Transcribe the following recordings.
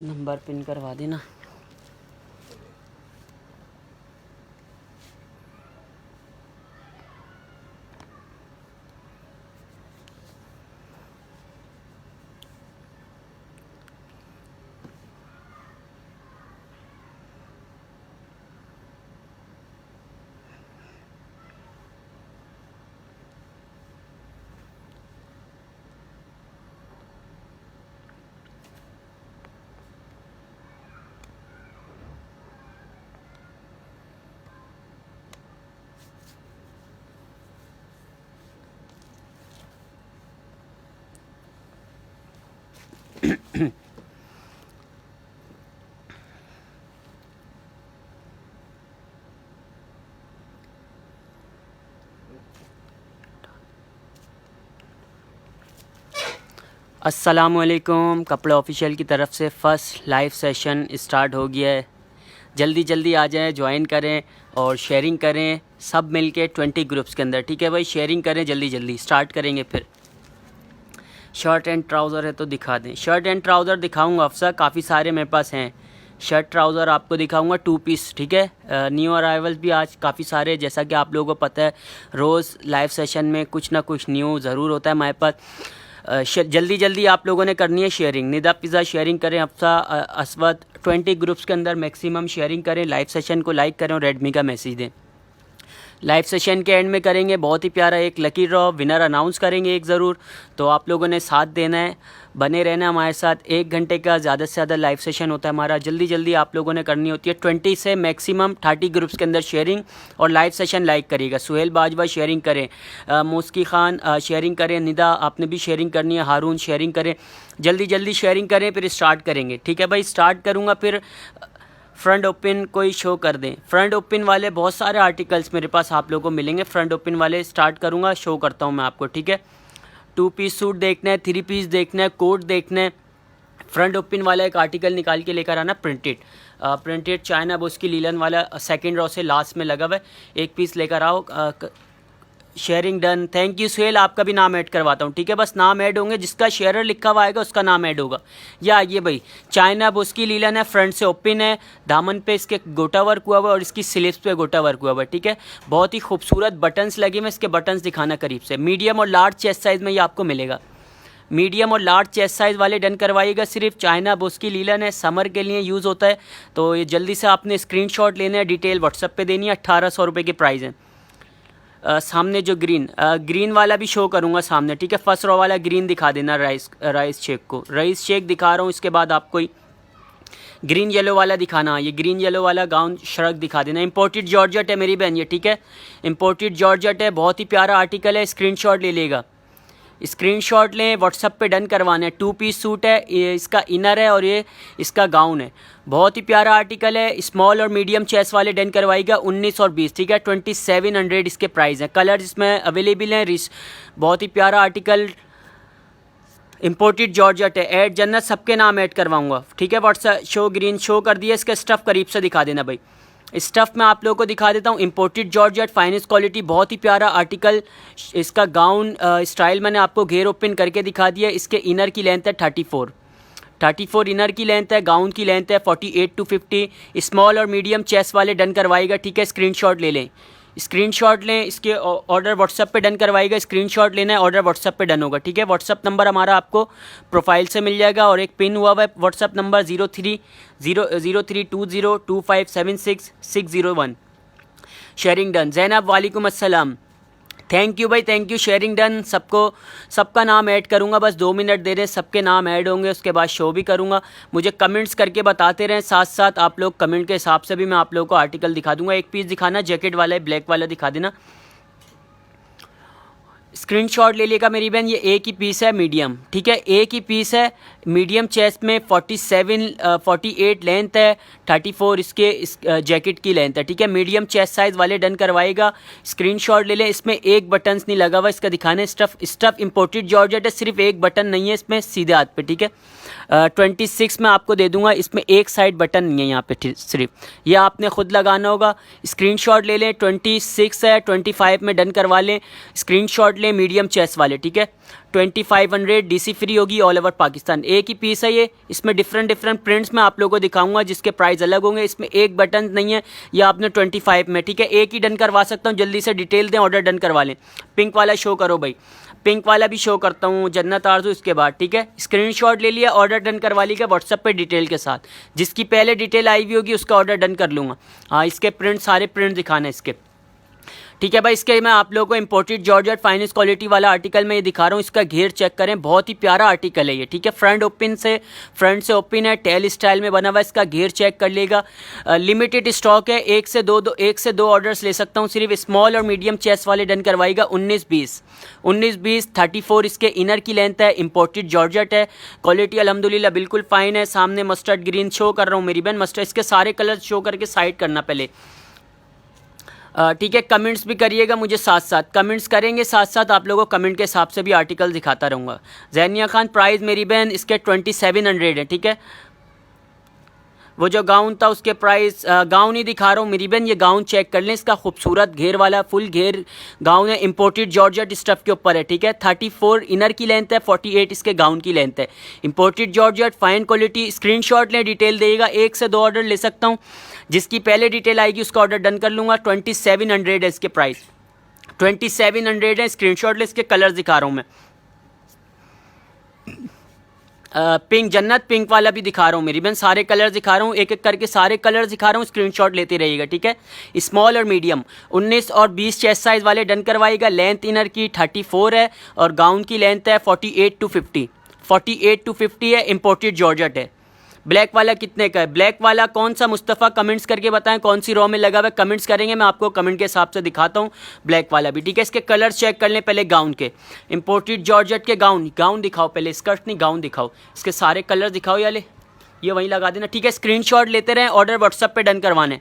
Number pin करवा देना। अस्सलामुअलैकुम, कपड़ा ऑफिशियल की तरफ से फ़र्स्ट लाइव सेशन स्टार्ट हो गया है। जल्दी जल्दी आ जाएं, ज्वाइन करें और शेयरिंग करें, सब मिलके 20 ग्रुप्स के अंदर। ठीक है भाई, शेयरिंग करें, जल्दी जल्दी स्टार्ट करेंगे। फिर शर्ट एंड ट्राउज़र है तो दिखा दें। शर्ट एंड ट्राउज़र दिखाऊंगा अफसर, काफ़ी सारे मेरे पास हैं। शर्ट ट्राउज़र आपको दिखाऊंगा 2 पीस। ठीक है, न्यू अराइवल्स भी आज काफ़ी सारे, जैसा कि आप लोगों को पता है रोज़ लाइव सेशन में कुछ ना कुछ न्यू ज़रूर होता है हमारे पास। जल्दी जल्दी आप लोगों ने करनी है शेयरिंग। निदा पिज़्ज़ा शेयरिंग करें, हफ्सा असवद 20 ग्रुप्स के अंदर मैक्सिमम शेयरिंग करें। लाइव सेशन को लाइक करें और रेडमी का मैसेज दें। लाइव सेशन के एंड में करेंगे बहुत ही प्यारा एक लकी ड्रॉ, विनर अनाउंस करेंगे एक ज़रूर। तो आप लोगों ने साथ देना है, बने रहना हमारे साथ। 1 घंटे का ज़्यादा से ज़्यादा लाइव सेशन होता है हमारा। जल्दी जल्दी आप लोगों ने करनी होती है। 20 से मैक्सिमम 30 ग्रुप्स के अंदर शेयरिंग और लाइव सेशन लाइक करिएगा। सुहेल बाजवा शेयरिंग करें, मुस्की खान शेयरिंग करें, निदा आपने भी शेयरिंग करनी है, हारून शेयरिंग करें। जल्दी जल्दी शेयरिंग करें, फिर स्टार्ट करेंगे। ठीक है भाई, स्टार्ट करूँगा। फिर फ्रंट ओपन कोई शो कर दें। फ्रंट ओपन वाले बहुत सारे आर्टिकल्स मेरे पास आप लोगों को मिलेंगे। फ्रंट ओपन वाले स्टार्ट करूँगा, शो करता हूँ मैं आपको। ठीक है, 2 पीस सूट देखना है, 3 पीस देखना है, कोट देखना है। फ्रंट ओपन वाला एक आर्टिकल निकाल के लेकर आना, प्रिंटेड चाइना बुश की लीलन वाला, सेकंड रो से लास्ट में लगा हुआ है। 1 पीस लेकर आओ। Sharing done, thank you Suhail, आपका भी नाम ऐड करवाता हूँ। ठीक है, बस नाम ऐड होंगे, जिसका शेयरर लिखा हुआ आएगा उसका नाम ऐड होगा। या ये भाई चाइना बुश की लीलन है, फ्रंट से ओपन है, दामन पे इसके गोटा वर्क हुआ हुआ और इसकी स्लीव्स पे गोटा वर्क हुआ हुआ है। ठीक है, बहुत ही खूबसूरत बटन्स लगे हुए। इसके बटन्स दिखाना करीब से। मीडियम और लार्ज चेस्ट साइज़ में ये आपको मिलेगा। मीडियम और लार्ज चेस्ट साइज़ वाले डन करवाइएगा। सिर्फ चाइना बुश की लीलन है, समर के लिए यूज़ होता है। तो ये जल्दी से आपने स्क्रीनशॉट लेना है, डिटेल व्हाट्सएप पे देनी है। 1800 रुपये के प्राइस है। सामने जो ग्रीन वाला भी शो करूँगा सामने। ठीक है, फर्स्ट रो वाला ग्रीन दिखा देना, राइस शेक को। राइस शेक दिखा रहा हूँ, इसके बाद आपको ग्रीन येलो वाला दिखाना। ये ग्रीन येलो वाला गाउन शर्ट दिखा देना। इंपोर्टेड जॉर्जेट है मेरी बहन ये। ठीक है, इंपोर्टेड जॉर्जेट है, बहुत ही प्यारा आर्टिकल है। स्क्रीनशॉट ले लेगा, स्क्रीनशॉट लें, व्हाट्सएप पे डन करवाना है। 2 पीस सूट है, ये इसका इनर है और ये इसका गाउन है। बहुत ही प्यारा आर्टिकल है। स्मॉल और मीडियम चेस्ट वाले डन करवाएगा 19 और 20। ठीक है, 2700 इसके प्राइस हैं। कलर इसमें अवेलेबल हैं। बहुत ही प्यारा आर्टिकल, इंपोर्टेड जॉर्जेट है। ऐड जन्नत सबके नाम ऐड करवाऊंगा। ठीक है, व्हाट्सएप शो ग्रीन शो कर दिया। इसका स्टफ़ करीब से दिखा देना भाई। स्टफ़ मैं आप लोगों को दिखा देता हूँ। इंपोर्टेड जॉर्जेट, फाइनेस्ट क्वालिटी, बहुत ही प्यारा आर्टिकल। इसका गाउन स्टाइल मैंने आपको घेर ओपन करके दिखा दिया। इसके इनर की लेंथ है 34 इनर की लेंथ है। गाउन की लेंथ है 48 to 50। स्मॉल और मीडियम चेस्ट वाले डन करवाएगा। ठीक है, स्क्रीनशॉट ले लें, स्क्रीनशॉट लें। इसके ऑर्डर व्हाट्सएप पे डन करवाएगा। स्क्रीनशॉट लेना है, ऑर्डर व्हाट्सएप पे डन होगा। ठीक है, व्हाट्सएप नंबर हमारा आपको प्रोफाइल से मिल जाएगा और एक पिन हुआ है WhatsApp number 0303202576 601। Sharing done. Zainab वालेकुम अस्सलाम, थैंक यू भाई, थैंक यू। Sharing done. सबका नाम ऐड करूँगा, बस 2 मिनट दे दें, सबके नाम ऐड होंगे। उसके बाद शो भी करूँगा। मुझे कमेंट्स करके बताते रहें, साथ साथ आप लोग कमेंट के हिसाब से भी मैं आप लोगों को आर्टिकल दिखा दूँगा। 1 पीस दिखाना, जैकेट वाला है, ब्लैक वाला दिखा देना। स्क्रीनशॉट ले लेगा मेरी बहन। ये एक ही पीस है मीडियम। ठीक है, एक ही पीस है मीडियम चेस्ट में। 48 लेंथ है, 34 इस जैकेट की लेंथ है। ठीक है, मीडियम चेस्ट साइज़ वाले डन करवाएगा। स्क्रीनशॉट ले लें। इसमें एक बटन्स नहीं लगा हुआ, इसका दिखाने। स्टफ़ इंपोर्टेड जॉर्जेट है, सिर्फ एक बटन नहीं है इसमें सीधे हाथ पे। ठीक है, 26 में आपको दे दूंगा। इसमें एक साइड बटन नहीं है यहाँ पे, सिर्फ ये आपने खुद लगाना होगा। स्क्रीनशॉट ले लें। 26 है, 25 में डन करवा लें। स्क्रीनशॉट लें, मीडियम चेस्ट वाले। ठीक है, 2500 DC फ्री होगी ऑल ओवर पाकिस्तान। एक ही पीस है ये, इसमें डिफरेंट प्रिंट्स मैं आप लोगों को दिखाऊंगा जिसके प्राइस अलग होंगे। इसमें एक बटन नहीं है, ये आपने 25 में, ठीक है, एक ही डन करवा सकता हूँ। जल्दी से डिटेल दें, ऑर्डर डन करवा लें। पिंक वाला शो करो भाई, पिंक वाला भी शो करता हूँ, जन्नत आरज़ू। इसके बाद ठीक है, स्क्रीनशॉट ले लिया, ऑर्डर डन करवा लिया व्हाट्सएप पे डिटेल के साथ। जिसकी पहले डिटेल आई हुई होगी उसका ऑर्डर डन कर लूँगा। हाँ, इसके प्रिंट, सारे प्रिंट दिखाने इसके, ठीक है भाई। इसके मैं आप लोगों को इंपोर्टेड जॉर्जेट फाइनेंस क्वालिटी वाला आर्टिकल मैं ये दिखा रहा हूँ। इसका घेर चेक करें, बहुत ही प्यारा आर्टिकल है ये, ठीक है। फ्रंट से ओपन है, टेल स्टाइल में बना हुआ है। इसका घेर चेक कर लेगा। लिमिटेड स्टॉक है, एक से दो ऑर्डर्स ले सकता हूँ सिर्फ। स्मॉल और मीडियम चेस्ट वाले डन करवाएगा 19-20 34 इसके इनर की लेंथ है। इंपोर्टेड जॉर्जेट है, क्वालिटी अल्हम्दुलिल्लाह बिल्कुल फाइन है। सामने मस्टर्ड ग्रीन शो कर रहा हूँ मेरी बहन, मस्टर्ड। इसके सारे कलर शो करके साइड करना पहले, ठीक है। कमेंट्स भी करिएगा मुझे साथ साथ, कमेंट्स करेंगे साथ साथ, आप लोगों को कमेंट के हिसाब से भी आर्टिकल दिखाता रहूँगा। जैनिया खान, प्राइस मेरी बहन इसके 2700 है, ठीक है। वो जो गाउन था उसके प्राइस, गाउन ही दिखा रहा हूँ मेरी बहन, ये गाउन चेक कर लें। इसका खूबसूरत घेर वाला फुल घेर गाउन है, इंपोर्टेड जॉर्जेट स्टफ के ऊपर है, ठीक है। 34 इनर की लेंथ है, 48 इसके गाउन की लेंथ है। Imported georgette, fine quality. Screenshot लें, डिटेल देगा। एक से दो ऑर्डर ले सकता हूँ, जिसकी पहले डिटेल आएगी उसका ऑर्डर डन कर लूँगा। 2700 है इसके प्राइस, 2700 है। स्क्रीनशॉट ले, इसके कलर्स दिखा रहा हूँ मैं। पिंक, जन्नत पिंक वाला भी दिखा रहा हूँ मेरी बहन, सारे कलर दिखा रहा हूँ, एक एक करके सारे कलर दिखा रहा हूँ। स्क्रीनशॉट लेते रहिएगा, ठीक है। स्मॉल और मीडियम 19 और 20 चेस्ट साइज़ वाले डन करवाएगा। लेंथ इनर की 34 है और गाउन की लेंथ है 48 to 50 है। इंपोर्टेड जॉर्जेट है। ब्लैक वाला कितने का है? ब्लैक वाला कौन सा मुस्तफ़ा, कमेंट्स करके बताएं कौन सी रॉ में लगा हुआ है। कमेंट्स करेंगे, मैं आपको कमेंट के हिसाब से दिखाता हूँ ब्लैक वाला भी, ठीक है। इसके कलर चेक कर लें पहले गाउन के। इंपोर्टेड जॉर्जेट के गाउन दिखाओ पहले, स्कर्ट नहीं, गाउन दिखाओ। इसके सारे कलर दिखाओ, ये वहीं लगा देना, ठीक है। स्क्रीनशॉट लेते रहें, ऑर्डर व्हाट्सएप पे डन करवाने।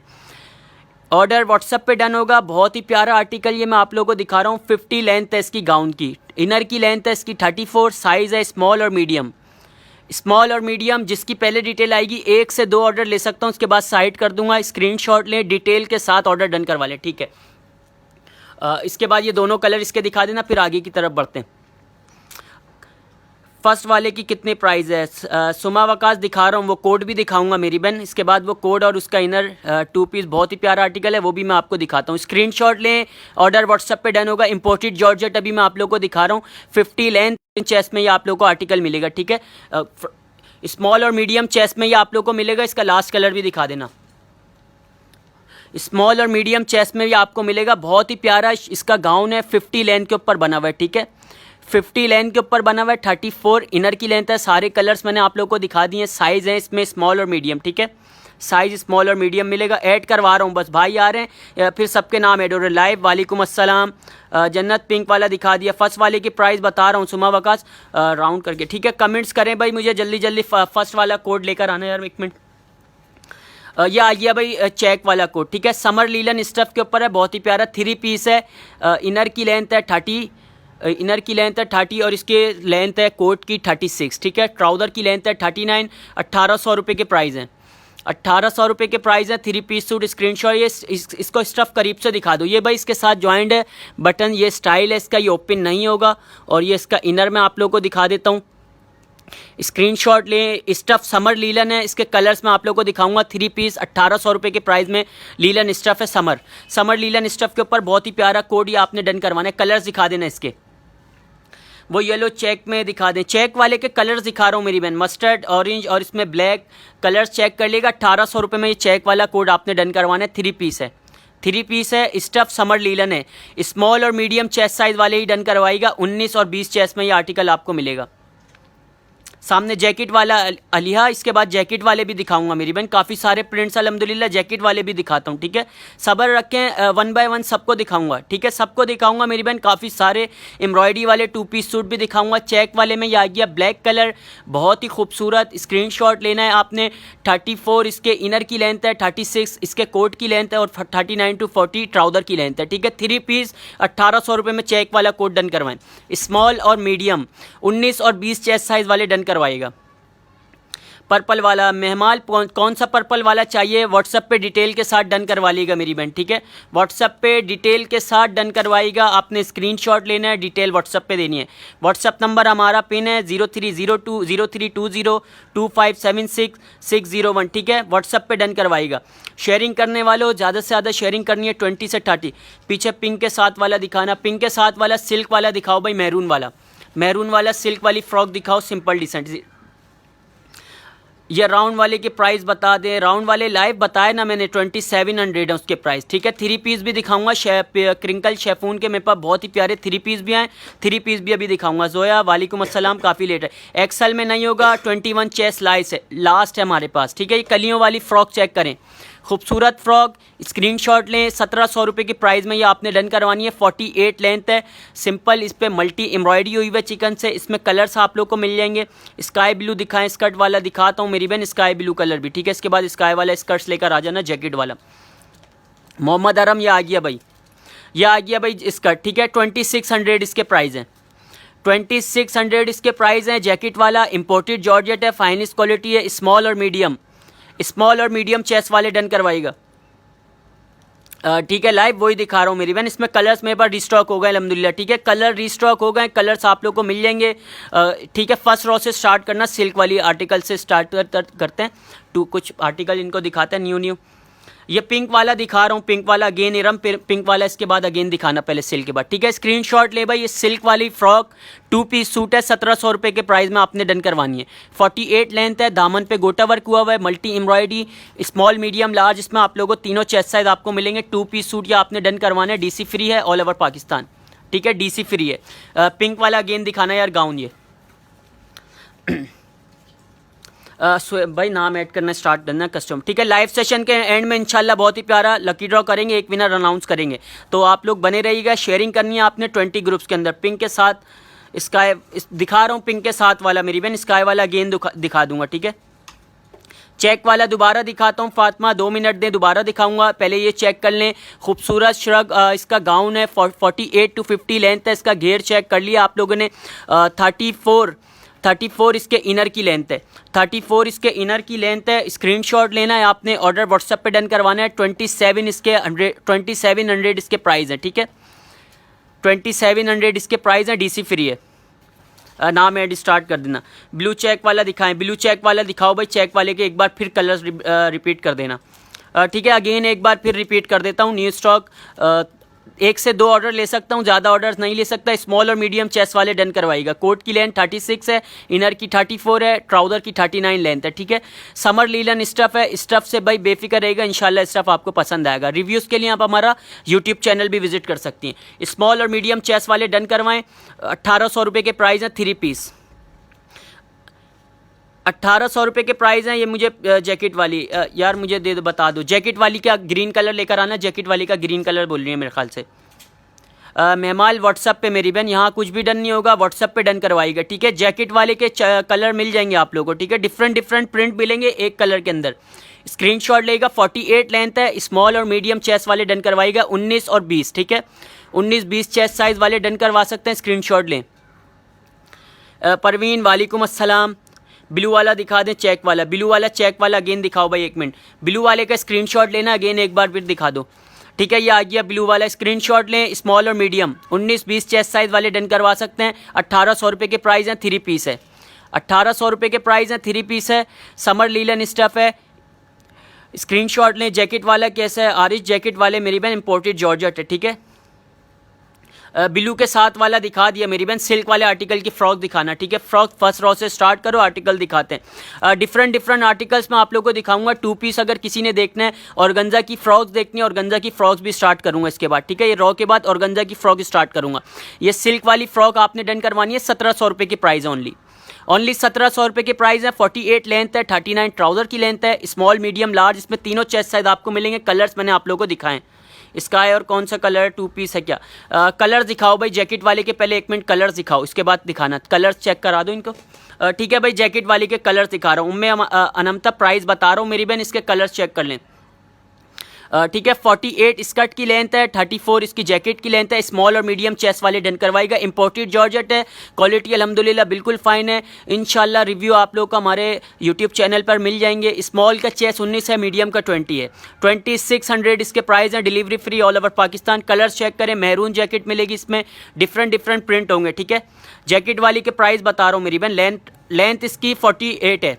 ऑर्डर व्हाट्सएप पे डन होगा। बहुत ही प्यारा आर्टिकल ये मैं आप लोगों को दिखा रहा हूँ। 50 लेंथ है इसकी गाउन की, इनर की लेंथ है इसकी 34, साइज़ है स्मॉल और मीडियम। जिसकी पहले डिटेल आएगी एक से दो ऑर्डर ले सकता हूँ, उसके बाद साइड कर दूंगा। स्क्रीनशॉट लें, डिटेल के साथ ऑर्डर डन करवा लें, ठीक है। इसके बाद ये दोनों कलर इसके दिखा देना, फिर आगे की तरफ बढ़ते हैं। फर्स्ट वाले की कितने प्राइस है? सुमा वकास दिखा रहा हूँ, वो कोड भी दिखाऊंगा मेरी बहन। इसके बाद वो कोड और उसका इनर 2 पीस बहुत ही प्यारा आर्टिकल है, वो भी मैं आपको दिखाता हूँ। स्क्रीनशॉट लें, ऑर्डर व्हाट्सएप पे डन होगा। इंपोर्टेड जॉर्जेट अभी मैं आप लोगों को दिखा रहा हूँ। 50 लेंथ चेस्ट में ये आप लोगों को आर्टिकल मिलेगा, ठीक है। स्मॉल और मीडियम चेस्ट में ये आप लोगों को मिलेगा। इसका लास्ट कलर भी दिखा देना। स्मॉल और मीडियम चेस्ट में ये आपको मिलेगा। बहुत ही प्यारा इसका गाउन है, 50 लेंथ के ऊपर बना हुआ है, ठीक है। 50 लेंथ के ऊपर बना हुआ है। 34 इनर की लेंथ है। सारे कलर्स मैंने आप लोगों को दिखा दिए हैं। साइज़ है इसमें स्मॉल और मीडियम, ठीक है। साइज़ स्मॉल और मीडियम मिलेगा। ऐड करवा रहा हूँ, बस भाई आ रहे हैं फिर सबके नाम ऐड हो रहे हैं लाइव। वालेकुम अस्सलाम। जन्नत पिंक वाला दिखा दिया। फर्स्ट वाले की प्राइस बता रहा हूँ सुमा वकास, राउंड करके, ठीक है। कमेंट्स करें भाई, मुझे जल्दी फर्स्ट वाला कोड लेकर आना यार, एक मिनट। ये आ गया भाई चेक वाला कोड, ठीक है। समर लीलन स्टफ के ऊपर है, बहुत ही प्यारा 3 पीस है। इनर की लेंथ है 30 और इसके लेंथ है कोट की 36, ठीक है। ट्राउज़र की लेंथ है 39। 1800 रुपये के प्राइस हैं, 1800 रुपये के प्राइस है। 3 पीस सूट। स्क्रीनशॉट ये इसको स्टफ़ करीब से दिखा दो। ये भाई इसके साथ जॉइंट है बटन, ये स्टाइल है इसका, ये ओपन नहीं होगा। और ये इसका इनर मैं आप लोगों को दिखा देता हूँ। स्क्रीनशॉट लें। स्टफ़ समर लीलन है, इसके कलर्स मैं आप लोगों को दिखाऊंगा। 3 पीस 1800 रुपये के प्राइस में लीलन स्टफ़ है। समर लीलन स्टफ़ के ऊपर बहुत ही प्यारा कोड ये आपने डन करवाना है। कलर्स दिखा देना इसके, वो येलो चेक में दिखा दें। चेक वाले के कलर्स दिखा रहा हूँ मेरी बहन, मस्टर्ड, ऑरेंज और इसमें ब्लैक। कलर्स चेक कर लेगा। 1800 रुपये में ये चेक वाला कोड आपने डन करवाना है। 3 पीस है, 3 पीस है। स्टफ़ समर लीलन है। स्मॉल और मीडियम चेस्ट साइज़ वाले ही डन करवाएगा। 19 और 20 चेस्ट में ये आर्टिकल आपको मिलेगा। सामने जैकेट वाला अलिहा, इसके बाद जैकेट वाले भी दिखाऊंगा मेरी बहन। काफ़ी सारे प्रिंट्स अल्हम्दुलिल्लाह, जैकेट वाले भी दिखाता हूँ, ठीक है। सब्र रखें, 1 बाय 1 सबको दिखाऊंगा, ठीक है। सबको दिखाऊंगा मेरी बहन। काफ़ी सारे एम्ब्रॉयडरी वाले 2 पीस सूट भी दिखाऊंगा। चेक वाले में ये आ गया ब्लैक कलर, बहुत ही खूबसूरत। स्क्रीनशॉट लेना है आपने। 34 इसके इनर की लेंथ है, 36 इसके कोट की लेंथ है और 39 to 40 ट्राउज़र की लेंथ है, ठीक है। 3 पीस 1800 रुपये में चेक वाला कोड डन करवाएं। स्मॉल और मीडियम 19 और 20 चेस्ट साइज़ वाले डन करवाएगा। पर्पल वाला मेहमान कौन सा पर्पल वाला चाहिए, व्हाट्सअप पे डिटेल के साथ डन करवा लीजिएगा मेरी बहन, ठीक है। व्हाट्सअप पे डिटेल के साथ डन करवाइएगा, आपने स्क्रीनशॉट लेना है, डिटेल व्हाट्सअप पे देनी है। व्हाट्सअप नंबर हमारा पिन है 030203202576 ठीक है। व्हाट्सअप पे डन करवाइएगा। शेयरिंग करने वालों ज़्यादा से ज़्यादा शेयरिंग करनी है 20 से 30। पीछे पिंक के साथ वाला दिखाना, पिंक के साथ वाला सिल्क वाला दिखाओ भाई, मैरून वाला सिल्क वाली फ्रॉक दिखाओ, सिंपल डिसेंट। ये राउंड वाले की प्राइस बता दें, राउंड वाले लाइव बताए ना मैंने, 2700 है उसके प्राइस, ठीक है। 3 पीस भी दिखाऊंगा, क्रिंकल शेफून के मेरे पास बहुत ही प्यारे 3 पीस भी आए, 3 पीस भी अभी दिखाऊंगा। जोया वालेकुम अस्सलाम, काफ़ी लेट है, एक्सल में नहीं होगा, 21 चेस्ट लास्ट है हमारे पास, ठीक है। ये कलियों वाली फ्रॉक चेक करें, खूबसूरत फ्रॉक, स्क्रीनशॉट लें। 1700 रुपये की प्राइस में ये आपने डन करवानी है। 48 लेंथ है, सिंपल, इस पर मल्टी एम्ब्रॉयडरी हुई हुई है चिकन से। इसमें कलर्स आप लोग को मिल जाएंगे। स्काई ब्लू दिखाएं, स्कर्ट वाला दिखाता हूँ मेरी बहन, स्काई ब्लू कलर भी, ठीक है। इसके बाद स्काई वाला स्कर्ट्स लेकर आ जाना, जैकेट वाला। मोहम्मद अरम, ये आ गया भाई, ये आ गया भाई स्कर्ट, ठीक है। 2600 इसके प्राइस हैं, 2600 इसके प्राइस हैं। जैकेट वाला इम्पोर्टेड जॉर्जेट है, फाइनेस्ट क्वालिटी है, स्मॉल और मीडियम चेस्ट वाले डन करवाएगा, ठीक है। लाइव वही दिखा रहा हूँ मेरी बहन। इसमें कलर्स मेरे पास रिस्टॉक हो गए अल्हम्दुलिल्लाह, ठीक है। कलर रिस्टॉक हो गए, कलर्स आप लोग को मिल जाएंगे, ठीक है। फर्स्ट रो से स्टार्ट करना, सिल्क वाली आर्टिकल से स्टार्ट करते हैं। कुछ आर्टिकल इनको दिखाते हैं न्यू। ये पिंक वाला दिखा रहा हूँ, पिंक वाला अगेन इरम, पिंक वाला इसके बाद अगेन दिखाना, पहले सिल्क के बाद, ठीक है। स्क्रीनशॉट ले भाई। ये सिल्क वाली फ्रॉक 2 पीस सूट है, 1700 रुपये के प्राइस में आपने डन करवानी है। 48 लेंथ है, दामन पे गोटा वर्क हुआ हुआ है, multi embroidery, small medium large, इसमें आप लोगों को तीनों चेस्ट साइज आपको मिलेंगे। 2 पीस सूट या आपने डन करवाना है। DC फ्री है ऑल ओवर पाकिस्तान, ठीक है, DC फ्री है। पिंक वाला अगेन दिखाना यार गाउन, ये भाई नाम ऐड करना स्टार्ट करना कस्टम, ठीक है। लाइव सेशन के एंड में इंशाल्लाह बहुत ही प्यारा लकी ड्रॉ करेंगे, एक विनर अनाउंस करेंगे, तो आप लोग बने रहिएगा। शेयरिंग करनी है आपने 20 ग्रुप्स के अंदर। पिंक के साथ स्काई दिखा रहा हूँ, पिंक के साथ वाला मेरी बहन, स्काई वाला अगेन दिखा दूंगा, ठीक है। चेक वाला दोबारा दिखाता हूँ फातिमा, 2 मिनट दें, दोबारा दिखाऊंगा, पहले ये चेक कर लें। खूबसूरत श्रग इसका गाउन है, 48 to 50 लेंथ है, इसका घेर चेक कर लिया आप लोगों ने। 34 इसके इनर की लेंथ है, 34 इसके इनर की लेंथ है। स्क्रीनशॉट लेना है आपने, ऑर्डर व्हाट्सएप पे डन करवाना है। 2700 इसके प्राइस है, ठीक है। 2700 इसके प्राइस है, DC फ्री है। नाम ऐड स्टार्ट कर देना। ब्लू चेक वाला दिखाएं, ब्लू चेक वाला दिखाओ भाई। चेक वाले के एक बार फिर कलर्स रिपीट कर देना, ठीक है। अगेन एक बार फिर रिपीट कर देता हूँ, न्यू स्टॉक 1 से 2 ऑर्डर ले सकता हूँ, ज़्यादा ऑर्डर्स नहीं ले सकता। स्मॉल और मीडियम चेस्ट वाले डन करवाएगा। कोट की लेंथ 36 है, इनर की 34 है, ट्राउज़र की 39 लेंथ है, ठीक है। समर लीलन स्टफ़ है, स्टफ़ से भाई बेफिक्र रहेगा, इंशाल्लाह स्टफ़ आपको पसंद आएगा। रिव्यूज़ के लिए आप हमारा यूट्यूब चैनल भी विजिट कर सकती हैं। स्मॉल और मीडियम चेस्ट वाले डन करवाएं। 1800 रुपये के प्राइस हैं, 3 पीस 1800 रुपये के प्राइस हैं। ये मुझे जैकेट वाली यार मुझे दे दो, बता दो जैकेट वाली का ग्रीन कलर लेकर आना, जैकेट वाली का ग्रीन कलर बोल रही है मेरे ख्याल से। मेहमान व्हाट्सअप पे मेरी बहन, यहाँ कुछ भी डन नहीं होगा, व्हाट्सअप पे डन करवाएगा, ठीक है। जैकेट वाले के कलर मिल जाएंगे आप लोगों को, ठीक है। डिफरेंट प्रिंट मिलेंगे एक कलर के अंदर। स्क्रीनशॉट लेगा, 48 लेंथ है, स्मॉल और मीडियम चेस्ट वाले डन करवाएगा। 19 और 20, ठीक है, 19-20 चेस्ट साइज वाले डन करवा सकते हैं, स्क्रीनशॉट लें। परवीन वालेकुम अस्सलाम। ब्लू वाला दिखा दें, चेक वाला, ब्लू वाला चेक वाला अगेन दिखाओ भाई, 1 मिनट। ब्लू वाले का स्क्रीनशॉट लेना, अगेन एक बार फिर दिखा दो, ठीक है। ये आ गया ब्लू वाला, स्क्रीनशॉट लें। स्मॉल और मीडियम 19-20 चेस्ट साइज वाले डन करवा सकते हैं। 1800 रुपये के प्राइस हैं, 3 पीस है। 1800 रुपये के प्राइस हैं, 3 पीस है। समर लीलन स्टफ़ है, स्क्रीनशॉट लें। जैकेट वाला कैसा है आरिश, जैकेट वाले मेरी बहन इम्पोर्टेड जॉर्जेट है, ठीक है। ब्लू के साथ वाला दिखा दिया मेरी बहन। सिल्क वाले आर्टिकल की फ्रॉक दिखाना, ठीक है। फ्रॉक फर्स्ट रो से स्टार्ट करो, आर्टिकल दिखाते हैं। डिफरेंट आर्टिकल्स मैं आप लोगों को दिखाऊंगा। 2 पीस अगर किसी ने देखना है, ऑर्गेन्जा की फ्रॉक्स देखनी है, ऑर्गेन्जा की फ्रॉक्स भी स्टार्ट करूंगा इसके बाद, ठीक है। ये रॉ के बाद ऑर्गेन्जा की फ्रॉक स्टार्ट करूंगा। ये सिल्क वाली फ्रॉक आपने डन करवानी है, 1700 रुपये की प्राइस है, ओनली 1700 रुपये की प्राइस है। 48 लेंथ है, 39 ट्राउज़र की लेंथ है, स्मॉल मीडियम लार्ज, इसमें तीनों चेस्ट साइज आपको मिलेंगे। कलर्स मैंने आप लोगों को दिखाएं। स्काई और कौन सा कलर है, 2 पीस है क्या। कलर्स दिखाओ भाई, जैकेट वाले के पहले 1 मिनट कलर्स दिखाओ, इसके बाद दिखाना। कलर्स चेक करा दो इनको, ठीक है भाई। जैकेट वाले के कलर्स दिखा रहा हूँ मैं, अनमता प्राइस बता रहा हूँ मेरी बहन, इसके कलर्स चेक कर लें। ठीक है। 48 स्कर्ट की लेंथ है, 34 इसकी जैकेट की लेंथ है। स्मॉल और मीडियम चेस्ट वाले डन करवाएगा। इंपोर्टेड जॉर्जेट है, क्वालिटी अल्हम्दुलिल्लाह बिल्कुल फाइन है। इंशाल्लाह रिव्यू आप लोग को हमारे यूट्यूब चैनल पर मिल जाएंगे। स्मॉल का चेस्ट 19 है, मीडियम का 20 है। 2600 इसके प्राइस हैं, delivery free all over Pakistan. Colours check करें, मैरून जैकेट मिलेगी, इसमें डिफरेंट प्रिंट होंगे, ठीक है। जैकेट वाली के प्राइस बता रहा हूँ मेरी बहन, लेंथ इसकी 48 है,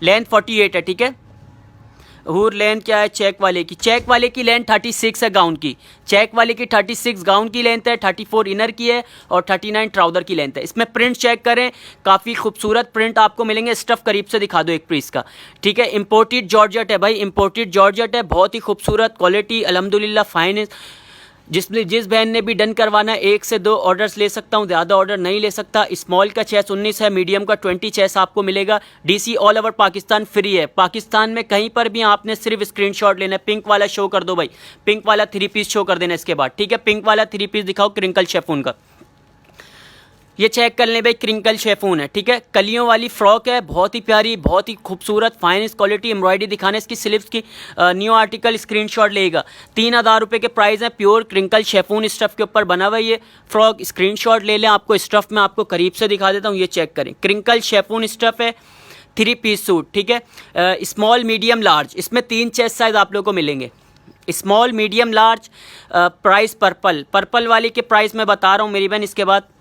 लेंथ 48 है, ठीक है। हूर लेंथ क्या है चेक वाले की लेंथ 36 है गाउन की। चेक वाले की 36 गाउन की लेंथ है, 34 इनर की है और 39 ट्राउज़र की लेंथ है। इसमें प्रिंट चेक करें, काफ़ी खूबसूरत प्रिंट आपको मिलेंगे। स्टफ़ करीब से दिखा दो एक पीस का, ठीक है। इंपोर्टेड जॉर्जेट है भाई, इंपोर्टेड जॉर्जेट है, बहुत ही खूबसूरत क्वालिटी अल्हम्दुलिल्लाह फाइन है। जिस बहन ने भी डन करवाना है 1 से 2 ऑर्डर्स ले सकता हूँ, ज़्यादा ऑर्डर नहीं ले सकता। स्मॉल का चेस्ट 19 है, मीडियम का 20 चेस्ट आपको मिलेगा। DC all over Pakistan free है। पाकिस्तान में कहीं पर भी आपने सिर्फ स्क्रीनशॉट लेना है। पिंक वाला शो कर दो भाई, पिंक वाला 3 पीस शो कर देना इसके बाद, ठीक है। पिंक वाला 3 पीस दिखाओ, क्रिंकल शेफून का। ये चेक कर लें भाई, क्रिंकल शेफून है, ठीक है। कलियों वाली फ्रॉक है, बहुत ही प्यारी, बहुत ही खूबसूरत, फाइनेस्ट क्वालिटी। एम्ब्रॉयडरी दिखाने इसकी स्लीव्स की न्यू आर्टिकल स्क्रीनशॉट लेगा। 3000 रुपये के प्राइस हैं। प्योर क्रिंकल शेफून स्टफ़ के ऊपर बना हुआ ये फ्रॉक, स्क्रीनशॉट ले लें। आपको स्टफ़ में आपको करीब से दिखा देता हूँ, ये चेक करें। क्रिंकल शेफून स्टफ़ है, 3 पीस सूट, ठीक है। स्मॉल मीडियम लार्ज, इसमें 3 चेस्ट साइज़ आप लोग को मिलेंगे। Small medium large. Price purple वाली के प्राइस मैं बता रहा हूँ मेरी बहन। इसके बाद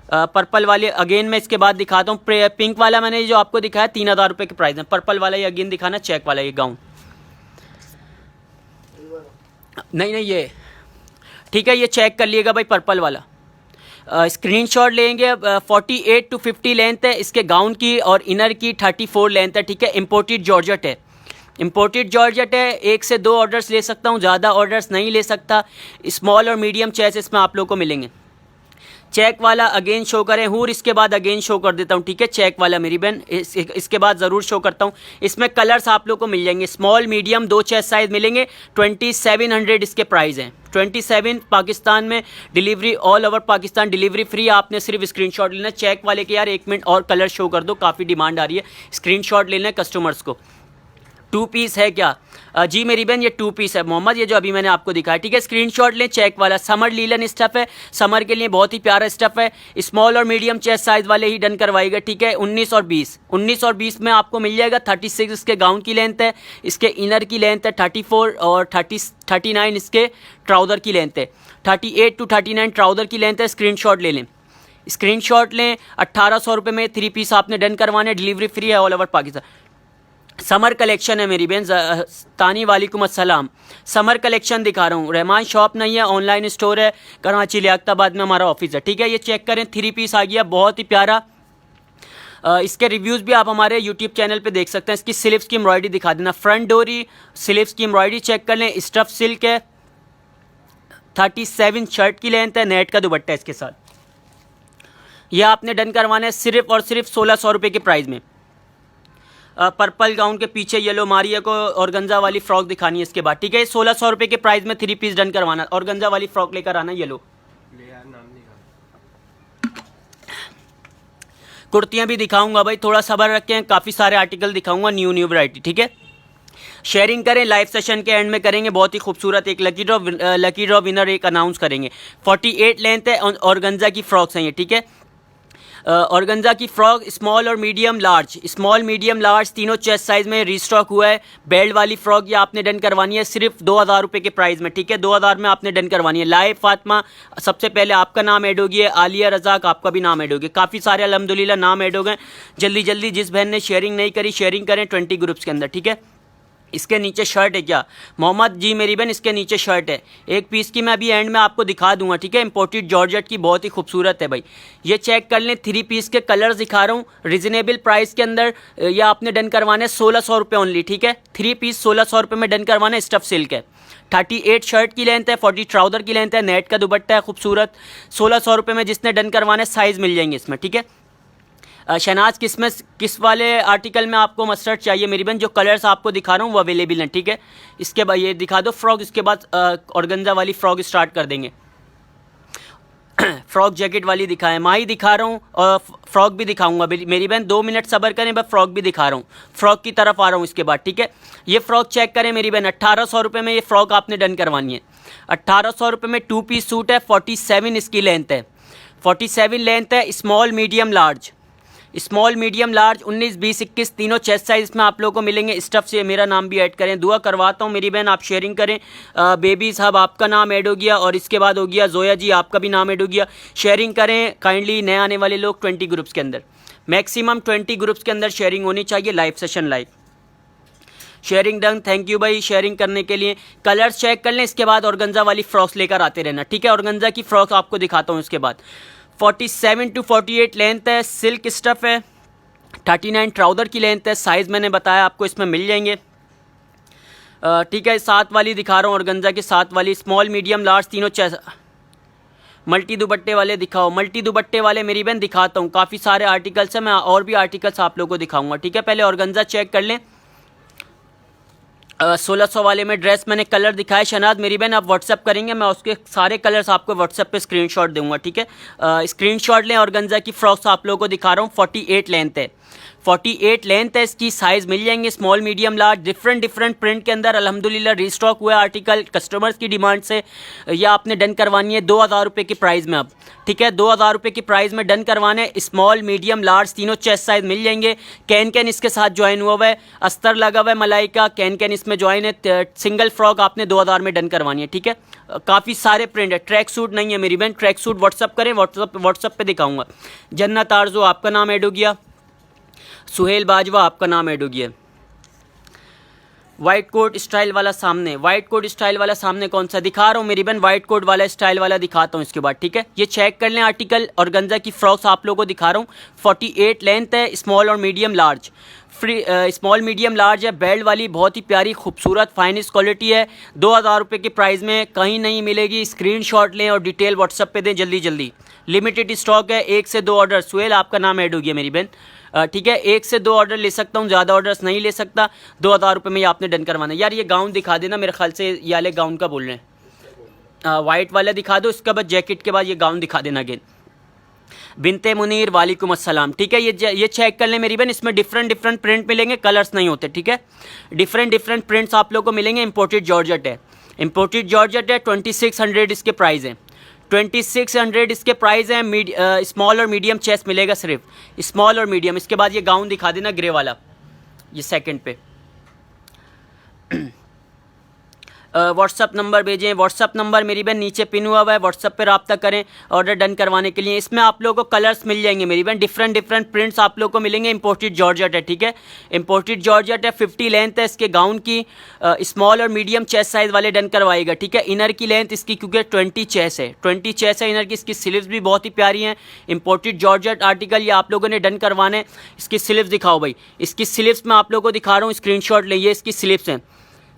पर्पल वाले अगेन मैं इसके बाद दिखाता हूँ। पिंक वाला मैंने जो आपको दिखाया 3000 रुपये के प्राइस में। पर्पल वाला ये अगेन दिखाना, चेक वाला ये गाउन नहीं ये, ठीक है। ये चेक कर लिएगा भाई, पर्पल वाला। स्क्रीनशॉट लेंगे। 48 to 50 लेंथ है इसके गाउन की और इनर की 34 लेंथ है, ठीक है। इंपोर्टेड जॉर्जेट है, इंपोर्टेड जॉर्जेट है। 1 से 2 ऑर्डर्स ले सकता हूँ, ज़्यादा ऑर्डर्स नहीं ले सकता। स्मॉल और मीडियम चेस्ट इसमें आप लोग को मिलेंगे। चेक वाला अगेन शो करें, हूर इसके बाद अगेन शो कर देता हूँ, ठीक है। चेक वाला मेरी बहन इसके बाद ज़रूर शो करता हूँ। इसमें कलर्स आप लोग को मिल जाएंगे, स्मॉल मीडियम 2 चेस्ट साइज़ मिलेंगे। 2700 इसके प्राइस हैं। 27 पाकिस्तान में delivery all over Pakistan delivery free. आपने सिर्फ स्क्रीनशॉट लेना। चेक वाले के यार 1 मिनट और कलर शो कर दो, काफ़ी डिमांड आ रही है। स्क्रीनशॉट लेना है कस्टमर्स को। 2 पीस है क्या? जी मेरी बहन ये 2 पीस है मोहम्मद, ये जो अभी मैंने आपको दिखाया, ठीक है। स्क्रीनशॉट लें। चेक वाला समर लीलन स्टफ़ है, समर के लिए बहुत ही प्यारा स्टफ़ है। स्मॉल और मीडियम चेस्ट साइज़ वाले ही डन करवाएगा, ठीक है। 19 और 20 में आपको मिल जाएगा। 36 इसके गाउन की लेंथ है, इसके इनर की लेंथ है 34 और 39 इसके ट्राउज़र की लेंथ है। 38 to 39 ट्राउज़र की लेंथ है। स्क्रीनशॉट ले लें, स्क्रीनशॉट लें। 1800 रुपये में 3 पीस आपने डन करवाने, डिलीवरी फ्री है all over Pakistan. Summer collection है मेरी बहन तानी, वालेकुम अस्सलाम। समर कलेक्शन दिखा रहा हूँ। रहमान शॉप नहीं है, ऑनलाइन स्टोर है, कराची लियाकताबाद में हमारा ऑफिस है, ठीक है। ये चेक करें, 3 पीस आ गया, बहुत ही प्यारा। इसके रिव्यूज़ भी आप हमारे यूट्यूब चैनल पे देख सकते हैं। इसकी स्लीव्स की एम्ब्रॉयडरी दिखा देना, फ्रंट डोरी स्लीव्स की एम्ब्रॉयडरी चेक कर लें। स्टफ सिल्क है, 37 शर्ट की लेंथ है, नेट का दुपट्टा है इसके साथ। यह आपने डन करवाना है सिर्फ और सिर्फ 1600 रुपये के प्राइस में। पर्पल गाउन के पीछे येलो मारिया को ऑर्गेन्जा वाली फ्रॉक दिखानी है इसके बाद, ठीक है। 1600 रुपये के प्राइस में 3 पीस डन करवाना। ऑर्गेन्जा वाली फ्रॉक लेकर आना, येलो। कुर्तियाँ भी दिखाऊंगा भाई, थोड़ा सब्र रखें, काफ़ी सारे आर्टिकल दिखाऊंगा, न्यू वैरायटी, ठीक है। शेयरिंग करें, लाइव सेशन के एंड में करेंगे। बहुत ही खूबसूरत एक लकी ड्रॉ विनर एक अनाउंस करेंगे। 48 लेंथ है, ऑर्गेन्जा की फ्रॉक्स हैं ये, ठीक है। ऑर्गेन्जा की फ्रॉक स्मॉल और medium large, small medium large तीनों चेस्ट साइज़ में रीस्टॉक हुआ है। बेल्ट वाली फ्रॉक ये आपने डन करवानी है सिर्फ 2000 रुपये के प्राइस में, ठीक है। 2000 में आपने डन करवानी है। लाइव फातिमा सबसे पहले आपका नाम ऐड होगी, आलिया रज़ाक आपका भी नाम ऐड होगी। काफ़ी सारे अल्हम्दुलिल्लाह नाम ऐड हो गए। जल्दी जिस बहन ने शेयरिंग नहीं करी, शेयरिंग करें 20 ग्रुप्स के अंदर, ठीक है। इसके नीचे शर्ट है क्या मोहम्मद? जी मेरी बहन इसके नीचे शर्ट है। एक पीस की मैं अभी एंड में आपको दिखा दूंगा, ठीक है। इंपोर्टेड जॉर्जेट की, बहुत ही खूबसूरत है भाई। ये चेक कर लें, 3 पीस के कलर्स दिखा रहा हूँ रिजनेबल प्राइस के अंदर। ये आपने डन करवाना है 1600 रुपये ओनली, ठीक है। 3 पीस 1600 रुपये में डन करवाना है। स्टफ सिल्क है, 38 शर्ट की लेंथ है, 40 ट्राउज़र की लेंथ है, नेट का दुपट्टा है खूबसूरत। 1600 रुपये में जिसने डन करवाना है साइज़ मिल जाएंगे इसमें, ठीक है। शहनाज किस वाले आर्टिकल में आपको मस्टर्ड चाहिए मेरी बहन? जो कलर्स आपको दिखा रहा हूँ वो अवेलेबल हैं, ठीक है। इसके बाद ये दिखा दो फ्रॉक, इसके बाद ऑर्गेन्जा वाली फ्रॉक स्टार्ट कर देंगे। फ्रॉक जैकेट वाली दिखाएं, माही दिखा रहा हूँ और फ्रॉक भी दिखाऊंगा मेरी बहन, 2 मिनट सब्र करें, मैं फ्रॉक भी दिखा रहा हूँ, फ्रॉक की तरफ आ रहा हूँ इसके बाद, ठीक है। ये फ्रॉक चेक करें मेरी बहन, 1800 रुपये में ये फ्रॉक आपने डन करवानी है। 1800 रुपये में 2 पीस सूट है, 47 इसकी लेंथ है, 47 लेंथ है, small medium large, small medium large 19, 20, 21 तीनों चेस्ट साइज में आप लोगों को मिलेंगे। स्टफ से मेरा नाम भी ऐड करें, दुआ करवाता हूँ मेरी बहन, आप शेयरिंग करें। बेबी साहब आपका नाम ऐड हो गया, और इसके बाद हो गया जोया जी आपका भी नाम ऐड हो गया। शेयरिंग करें काइंडली, नए आने वाले लोग 20 ग्रुप्स के अंदर, मैक्सिमम 20 ग्रुप्स के अंदर शेयरिंग होनी चाहिए। Live session live sharing done, thank you भाई शेयरिंग करने के लिए। कलर्स चेक कर लें, इसके बाद ऑर्गेन्जा वाली फ्रॉक्स लेकर आते रहना, ठीक है। ऑर्गेन्जा की फ्रॉक आपको दिखाता हूँ इसके बाद। 47 to 48 लेंथ है, सिल्क स्टफ है, 39 ट्राउज़र की लेंथ है, साइज़ मैंने बताया आपको इसमें मिल जाएंगे, ठीक है। 7 वाली दिखा रहा हूँ, ऑर्गेन्जा की 7 वाली, स्मॉल मीडियम लार्ज तीनों मल्टी दुपट्टे वाले दिखाओ, मल्टी दुपट्टे वाले मेरी बहन दिखाता हूँ, काफ़ी सारे आर्टिकल्स हैं, मैं और भी आर्टिकल्स आप लोगों को दिखाऊंगा, ठीक है। पहले ऑर्गेन्जा चेक कर लें। 1600 वाले में ड्रेस मैंने कलर दिखाया शहनाज मेरी बहन, आप व्हाट्सअप करेंगे, मैं उसके सारे कलर्स आपको व्हाट्सअप पे स्क्रीनशॉट दूंगा, ठीक है। स्क्रीनशॉट लें। ऑर्गेन्जा की फ्रॉक्स आप लोगों को दिखा रहा हूँ, 48 लेंथ है, 48 लेंथ है इसकी, साइज़ मिल जाएंगे small medium large, different print के अंदर अल्हम्दुलिल्लाह रीस्टॉक हुआ आर्टिकल कस्टमर्स की डिमांड से। यह आपने डन करवानी है 2000 रुपये की प्राइस में अब, ठीक है। 2000 रुपये की प्राइस में डन करवाने, स्मॉल मीडियम लार्ज तीनों चेस्ट साइज मिल जाएंगे। कैन इसके साथ ज्वाइन हुआ हुआ है, अस्तर लगा हुआ है मलाई का, कैन इसमें ज्वाइन है। सिंगल फ्रॉक आपने 2000 में डन करवानी है, ठीक है। काफ़ी सारे प्रिंट है, ट्रैक सूट नहीं है मेरी बहन, ट्रैक सूट व्हाट्सअप करें, व्हाट्सअप पे दिखाऊंगा। जन्नत आरजू आपका नाम ऐड हो गया, सुहेल बाजवा आपका नाम ऐड हो गया। वाइट कोट स्टाइल वाला सामने, वाइट कोट स्टाइल वाला सामने कौन सा दिखा रहा हूँ मेरी बहन, वाइट कोट वाला स्टाइल वाला दिखाता हूँ इसके बाद, ठीक है। ये चेक कर लें आर्टिकल, ऑर्गेन्जा की फ्रॉक्स आप लोगों को दिखा रहा हूँ, 48 लेंथ है, स्मॉल और medium large, free small medium large है, बेल्ट वाली, बहुत ही प्यारी खूबसूरत फाइनिश क्वालिटी है, 2000 रुपये की प्राइस में कहीं नहीं मिलेगी। स्क्रीनशॉट लें और डिटेल व्हाट्सअप पे दें जल्दी, लिमिटेड स्टॉक है, 1 से 2 ऑर्डर। सुहेल आपका नाम ऐड हो गया मेरी बहन, ठीक है। 1 से 2 ऑर्डर ले सकता हूँ, ज़्यादा ऑर्डर्स नहीं ले सकता। 2000 रुपये में ये आपने डन करवाना है। यार ये गाउन दिखा देना, मेरे ख्याल से ये वाले गाउन का बोल रहे हैं, वाइट वाला दिखा दो, इसके बाद जैकेट के बाद ये गाउन दिखा देना अगेन। बिनते मुनीर वालेकुम अस्सलाम, ठीक है। ये चेक कर लें मेरी बहन, इसमें डिफरेंट प्रिंट मिलेंगे, कलर्स नहीं होते, ठीक है। डिफरेंट प्रिंट्स आप लोगों को मिलेंगे। इंपोर्टेड जॉर्जेट है, इंपोर्टेड जॉर्जेट है, 2600 इसके प्राइस हैं, 2600 इसके प्राइस हैं। स्मॉल और मीडियम चेस्ट मिलेगा, सिर्फ स्मॉल और मीडियम। इसके बाद ये गाउन दिखा देना ग्रे वाला, ये सेकंड पे। व्हाट्सअप नंबर भेजें, व्हाट्सअप नंबर मेरी बहन नीचे पिन हुआ है, व्हाट्सअप पे रब्ता करें ऑर्डर डन करवाने के लिए। इसमें आप लोगों को कलर्स मिल जाएंगे मेरी बहन, डिफरेंट प्रिंट्स आप लोगों को मिलेंगे। इंपोर्टेड जॉर्जेट है, ठीक है, इंपोर्टेड जॉर्जेट है, 50 लेंथ है इसके गाउन की, स्मॉल और मीडियम चेस्ट साइज वाले डन करवाएगा, ठीक है। इनर की लेंथ इसकी क्योंकि 20 चेस्ट है, 20 चेस्ट है इनर की, इसकी स्लीव्स भी बहुत ही प्यारी हैं। इंपोर्टेड जॉर्जेट आर्टिकल ये आप लोगों ने डन करवाने। इसकी स्लीव्स दिखाओ भाई, इसकी स्लीव्स मैं आप लोगों को दिखा रहा हूँ, स्क्रीनशॉट ले, ये इसकी स्लीव्स हैं,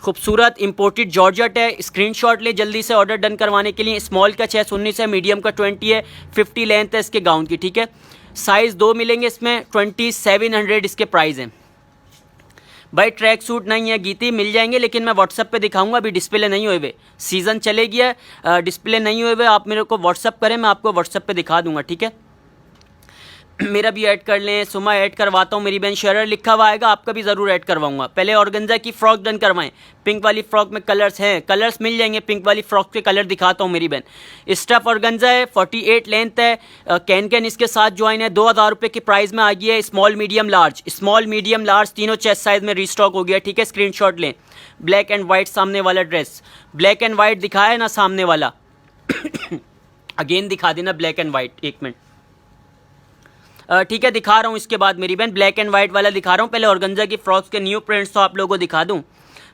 खूबसूरत इंपोर्टेड जॉर्जेट है। स्क्रीनशॉट ले जल्दी से ऑर्डर डन करवाने के लिए। स्मॉल का 19 है, मीडियम का 20 है, 50 लेंथ है इसके गाउन की, ठीक है। साइज़ 2 मिलेंगे इसमें, 2700 इसके प्राइस हैं। भाई ट्रैक सूट नहीं है गीती, मिल जाएंगे, लेकिन मैं व्हाट्सअप पे दिखाऊंगा, अभी डिस्प्ले नहीं हुए हुए, सीज़न चले गया, डिस्प्ले नहीं हुए हुए। आप मेरे को व्हाट्सअप करें, मैं आपको व्हाट्सअप पे दिखा दूंगा, ठीक है। मेरा भी ऐड कर लें, सुमा ऐड करवाता हूँ मेरी बहन, शेरर लिखा हुआ आएगा, आपका भी ज़रूर ऐड करवाऊंगा। पहले ऑर्गेन्जा की फ़्रॉक डन करवाएं, पिंक वाली फ्रॉक में कलर्स हैं, कलर्स मिल जाएंगे, पिंक वाली फ्रॉक के कलर दिखाता हूँ मेरी बहन। स्टफ ऑर्गेन्जा है, 48 लेंथ है, कैन इसके साथ ज्वाइन है, 2000 रुपये की प्राइस में आ गई है। स्मॉल मीडियम लार्ज तीनों चेस्ट साइज में रीस्टॉक हो गया, ठीक है। स्क्रीनशॉट लें। ब्लैक एंड वाइट सामने वाला ड्रेस, ब्लैक एंड वाइट दिखाया है ना सामने वाला अगेन दिखा देना ब्लैक एंड वाइट, 1 मिनट, ठीक है, दिखा रहा हूँ। इसके बाद मेरी बहन ब्लैक एंड वाइट वाला दिखा रहा हूँ। पहले ऑर्गेन्जा की फ्रॉक्स के न्यू प्रिंट्स तो आप लोगों को दिखा दूँ।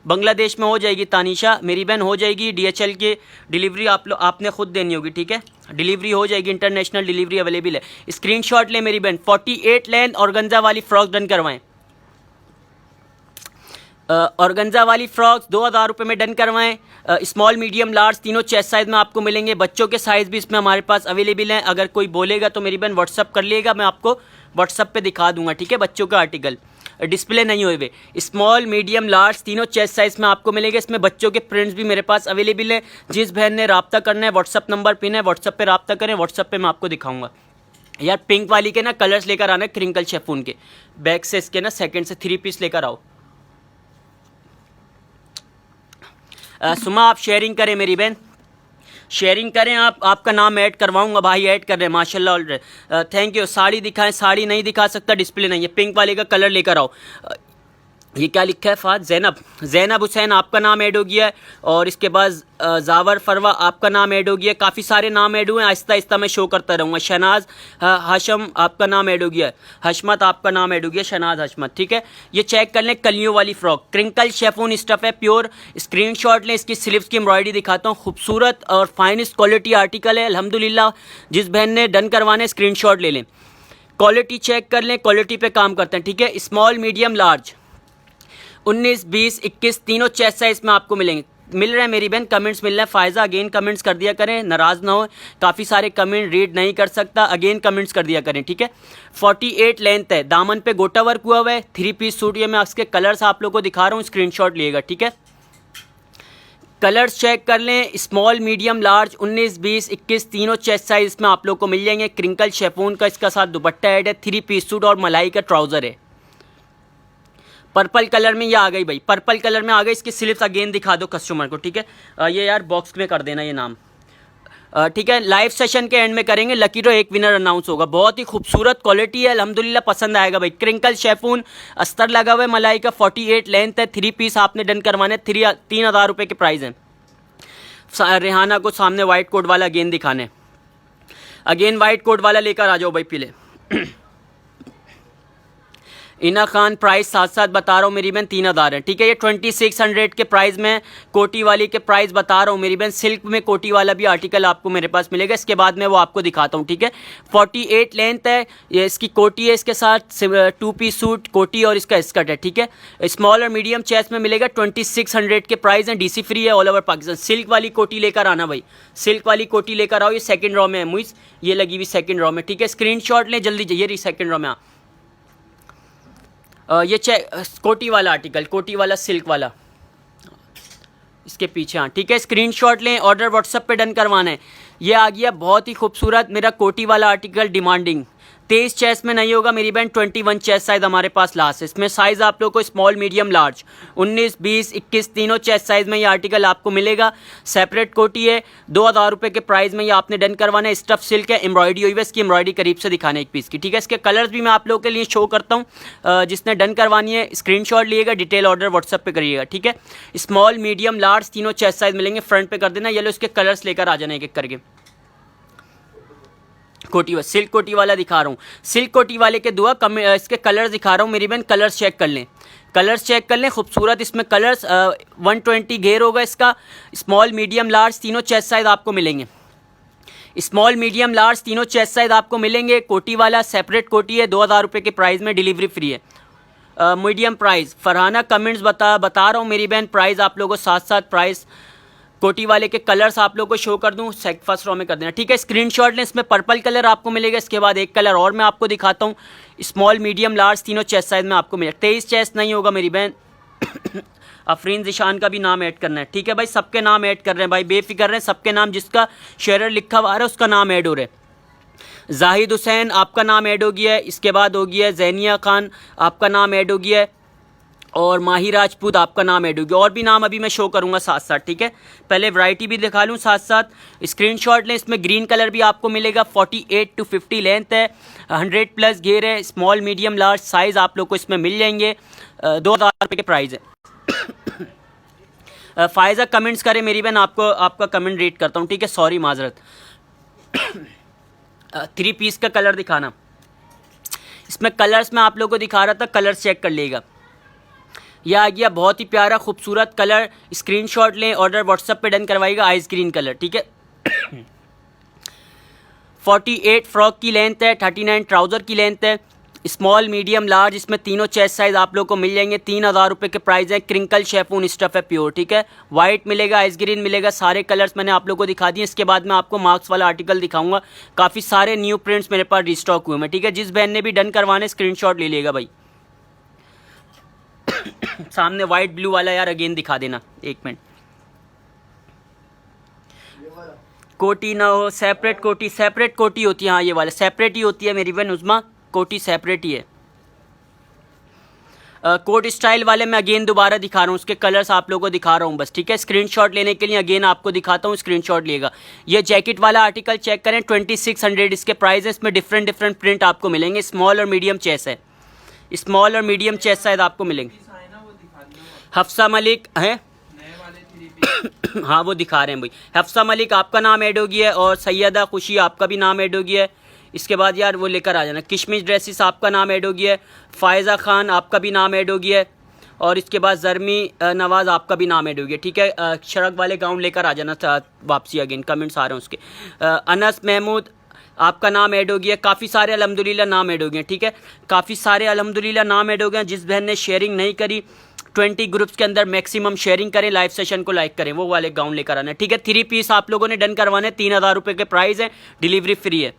बांग्लादेश में हो जाएगी तानिशा मेरी बहन, हो जाएगी। DHL की डिलीवरी आपने खुद देनी होगी, ठीक है, डिलीवरी हो जाएगी, इंटरनेशनल डिलीवरी अवेलेबल है। स्क्रीनशॉट ले मेरी बहन, 48 लेंथ ऑर्गेन्जा वाली फ्रॉक डन करवाएं। ऑर्गेन्जा वाली फ्रॉक्स 2000 रुपये में डन करवाएं। स्मॉल मीडियम लार्ज तीनों चेस्ट साइज में आपको मिलेंगे। बच्चों के साइज़ भी इसमें हमारे पास अवेलेबल हैं। अगर कोई बोलेगा तो मेरी बहन व्हाट्सअप कर लिएगा, मैं आपको व्हाट्सअप पे दिखा दूंगा, ठीक है, बच्चों का आर्टिकल। डिस्प्ले नहीं हुए हुए। स्मॉल मीडियम लार्ज तीनों चेस्ट साइज़ में आपको मिलेंगे। इसमें बच्चों के प्रिंट्स भी मेरे पास अवेलेबल है। जिस बहन ने रब्ता करना है व्हाट्सअप नंबर पिन है, व्हाट्सअप पे रब्ता करें, व्हाट्सअप पे मैं आपको दिखाऊंगा। यार पिंक वाली के ना कलर्स लेकर आना है, क्रिंकल शेफून के बैक से इसके ना सेकंड से 3 पीस लेकर आओ। सुमा आप शेयरिंग करें मेरी बहन, शेयरिंग करें आप, आपका नाम ऐड करवाऊंगा। भाई ऐड कर रहे हैं माशाल्लाह ऑलरेडी, थैंक यू। साड़ी दिखाएं, साड़ी नहीं दिखा सकता, डिस्प्ले नहीं है। पिंक वाले का कलर लेकर आओ। ये क्या लिखा है फाद? जैनब हुसैन आपका नाम ऐड हो गया है। और इसके बाद जावर फरवा आपका नाम ऐड हो गया है। काफ़ी सारे नाम ऐड हुए हैं, आहिस्ता आहिस्ता मैं शो करता रहूँगा। शहनाज हाशम आपका नाम ऐड हो गया है। हशमत आपका नाम ऐड हो गया, शहनाज हशमत, ठीक है। ये चेक कर लें, कलियों वाली फ्रॉक, क्रिंकल शेफून स्टफ है, प्योर। स्क्रीनशॉट लें, इसकी स्लीव्स की एम्ब्रॉयडरी दिखाता हूँ। खूबसूरत और फाइनेस्ट क्वालिटी आर्टिकल है अल्हम्दुलिल्लाह। जिस बहन ने डन करवाने स्क्रीनशॉट ले लें, क्वालिटी चेक कर लें, क्वालिटी पे काम करते हैं, ठीक है। स्मॉल मीडियम लार्ज 19, 20, 21 तीनों चेस्ट साइज में आपको मिलेंगे। मिल रहे हैं मेरी बहन, कमेंट्स मिल रहे हैं। फ़ायज़ा अगेन कमेंट्स कर दिया करें, नाराज़ ना हो, काफ़ी सारे कमेंट रीड नहीं कर सकता, अगेन कमेंट्स कर दिया करें, ठीक है। 48 लेंथ है, दामन पे गोटा वर्क हुआ हुआ है, 3 पीस सूट। ये मैं इसके कलर्स आप लोगों को दिखा रहा हूँ, स्क्रीनशॉट लिएगा, ठीक है। कलर्स चेक कर लें, स्मॉल मीडियम लार्ज 19, 20, 21 तीनों चेस्ट साइज में आप लोग को मिल जाएंगे। क्रिंकल शेफून का इसका साथ दुपट्टा ऐड है, 3 पीस सूट और मलाई का ट्राउज़र है। पर्पल कलर में ये आ गई भाई, पर्पल कलर में आ गई। इसकी स्लीव्स अगेन दिखा दो कस्टमर को, ठीक है। ये यार बॉक्स में कर देना ये नाम, ठीक है। लाइव सेशन के एंड में करेंगे, लकी ड्रॉ एक विनर अनाउंस होगा। बहुत ही खूबसूरत क्वालिटी है अल्हम्दुलिल्लाह, पसंद आएगा भाई। क्रिंकल शेफून अस्तर लगा हुआ है, मलाई का 48 लेंथ है, 3 पीस आपने डन करवाने, 3,000 रुपये के प्राइस हैं। रेहाना को सामने वाइट कोट वाला अगेन दिखाने, अगेन वाइट कोट वाला लेकर आ जाओ भाई पीले। इना खान प्राइस साथ साथ बता रहा हूँ मेरी बहन, 3,000 है, ठीक है। ये 2600 के प्राइस में कोटी वाली के प्राइस बता रहा हूँ मेरी बहन। सिल्क में कोटी वाला भी आर्टिकल आपको मेरे पास मिलेगा, इसके बाद में वो आपको दिखाता हूँ, ठीक है। 48 लेंथ है, ये इसकी कोटी है, इसके साथ 2 पीस सूट कोटी और इसका स्कर्ट है, ठीक है। स्मॉल और मीडियम चेस्ट में मिलेगा, 2600 के प्राइस है, DC फ्री है ऑल ओवर पाकिस्तान। सिल्क वाली कोटी लेकर आना भाई, सिल्क वाली कोटी लेकर आओ। ये सेकेंड रॉ में है मुइस, ये लगी हुई सेकेंड रॉ में, ठीक है। स्क्रीनशॉट लें जल्दी, ये रही सेकेंड रॉ में। ये कोटी वाला आर्टिकल, कोटी वाला सिल्क वाला इसके पीछे, हाँ ठीक है। स्क्रीनशॉट लें, ऑर्डर व्हाट्सएप पे डन करवाना है। ये आ गया बहुत ही खूबसूरत मेरा कोटी वाला आर्टिकल, डिमांडिंग। 23 चेस्ट में नहीं होगा मेरी बहन, 21 चेस्ट साइज हमारे पास लास्ट है। इसमें साइज आप लोग को स्मॉल मीडियम लार्ज 19, 20, 21 तीनों चेस्ट साइज में ये आर्टिकल आपको मिलेगा। सेपरेट कोटी है, 2,000 रुपये के प्राइस में ये आपने डन करवाना है। स्टफ सिल्क है, एम्ब्रॉयडरी हुई है, इसकी एम्ब्रॉयडरी करीब से दिखाना एक पीस की, ठीक है। इसके कलर्स भी मैं आप लोगों के लिए शो करता हूँ। जिसने डन करवानी है स्क्रीनशॉट लिएगा, डिटेल ऑर्डर व्हाट्सएप पे करिएगा, ठीक है। स्मॉल मीडियम लार्ज तीनों चेस्ट साइज मिलेंगे, फ्रंट पे कर देना। ये लो इसके कलर्स लेकर आ जाना एक एक करके। कोटी सिल्क कोटी वाला दिखा रहा हूँ, सिल्क कोटी वाले के दुआ इसके कलर्स दिखा रहा हूँ मेरी बहन। कलर्स चेक कर लें, कलर्स चेक कर लें, खूबसूरत इसमें कलर्स। 120 घेर होगा इसका। स्मॉल मीडियम लार्ज तीनों चेस्ट साइज आपको मिलेंगे। स्मॉल मीडियम लार्ज तीनों चेस्ट साइज आपको मिलेंगे। कोटी वाला सेपरेट कोटी है, 2,000 रुपये के प्राइस में, डिलीवरी फ्री है। मीडियम प्राइस फरहाना कमेंट्स बता रहा हूँ मेरी बहन। प्राइस आप लोगों को साथ साथ प्राइस कोटी वाले के कलर्स आप लोगों को शो कर दूं, फर्स्ट रो में कर देना, ठीक है। स्क्रीनशॉट लें, इसमें पर्पल कलर आपको मिलेगा। इसके बाद एक कलर और मैं आपको दिखाता हूं, स्मॉल मीडियम लार्ज तीनों चेस्ट साइज में आपको मिलेगा। 23 चेस्ट नहीं होगा मेरी बहन। अफरीन जिशान का भी नाम ऐड करना है, ठीक है भाई। सबके नाम ऐड कर रहे हैं भाई, बेफिक्र रहे, सबके नाम जिसका शेयर लिखा हुआ है उसका नाम ऐड हो रहा है। जाहिद हुसैन आपका नाम ऐड हो गया है। इसके बाद हो गया है जैनिया खान आपका नाम ऐड हो गया है, और माही राजपूत आपका नाम ऐड हो गया। और भी नाम अभी मैं शो करूंगा साथ साथ, ठीक है। पहले वैरायटी भी दिखा लूँ साथ साथ। स्क्रीनशॉट लें, इसमें ग्रीन कलर भी आपको मिलेगा। 48 to 50 लेंथ है, 100 प्लस घेर है। स्मॉल मीडियम लार्ज साइज़ आप लोग को इसमें मिल जाएंगे। 2,000 रुपये के प्राइस है। फ़ायज़ा कमेंट्स करें मेरी बहन, आपका कमेंट रीड करता हूँ, ठीक है। सॉरी माजरत। 3 पीस का कलर दिखाना, इसमें कलर्स में आप लोगों को दिखा रहा था, कलर चेक कर लेगा। यह आ गया बहुत ही प्यारा खूबसूरत कलर। स्क्रीनशॉट लें, ऑर्डर व्हाट्सएप पे डन करवाइएगा। आइस ग्रीन कलर, ठीक है। 48 फ्रॉक की लेंथ है, 39 ट्राउज़र की लेंथ है। स्मॉल मीडियम लार्ज इसमें तीनों चेस्ट साइज आप लोग को मिल जाएंगे। 3,000 रुपये के प्राइस है। क्रिंकल शेफून स्टफ है प्योर, ठीक है। वाइट मिलेगा, आइस ग्रीन मिलेगा, सारे कलर्स मैंने आप लोग को दिखा दिए। इसके बाद मैं आपको मार्क्स वाला आर्टिकल दिखाऊंगा। काफ़ी सारे न्यू प्रिंट्स मेरे पास रिस्टॉक हुए हैं, ठीक है। जिस बहन ने भी डन करवाने स्क्रीनशॉट ले लेगा भाई। सामने वाइट ब्लू वाला यार अगेन दिखा देना, एक मिनट। कोटी ना हो, सेपरेट कोटी होती है। हाँ ये वाला सेपरेट ही होती है मेरी बहन उस्मा, कोटी सेपरेट ही है। कोट स्टाइल वाले मैं अगेन दोबारा दिखा रहा हूँ, उसके कलर्स आप लोगों को दिखा रहा हूँ बस, ठीक है। स्क्रीनशॉट लेने के लिए अगेन आपको दिखाता हूँ, स्क्रीनशॉट लेगा। ये जैकेट वाला आर्टिकल चेक करें, 2600 इसके प्राइस है। इसमें डिफरेंट प्रिंट आपको मिलेंगे। स्मॉल और मीडियम चेस्ट है, स्मॉल और मीडियम चेस्ट शायद आपको मिलेंगे। हफ्सा मलिक है हाँ वो दिखा रहे हैं भाई। हफ्सा मलिक आपका नाम ऐड हो गया है और सैयदा खुशी आपका भी नाम ऐड हो गया है। इसके बाद यार वो लेकर आ जाना, किशमिश ड्रेसेस आपका नाम ऐड हो गया है। फ़ायज़ा खान आपका भी नाम ऐड हो गया है। और इसके बाद ज़रमी नवाज़ आपका भी नाम ऐड हो गया, ठीक है। शरक वाले गाउन लेकर आ जाना वापसी, अगेन कमेंट्स आ रहे हैं उसके। अनस महमूद आपका नाम ऐड हो गया। काफ़ी सारे अल्हम्दुलिल्लाह नाम ऐड हो गए, ठीक है। काफ़ी सारे अल्हम्दुलिल्लाह नाम ऐड हो गए। जिस बहन ने शेयरिंग नहीं करी 20 ग्रुप्स के अंदर मैक्सिमम शेयरिंग करें, लाइव सेशन को लाइक करें, वो वाले गाउन लेकर आना, ठीक है। 3 पीस आप लोगों ने डन करवाने, 3000 रुपये के प्राइस है, डिलीवरी फ्री है।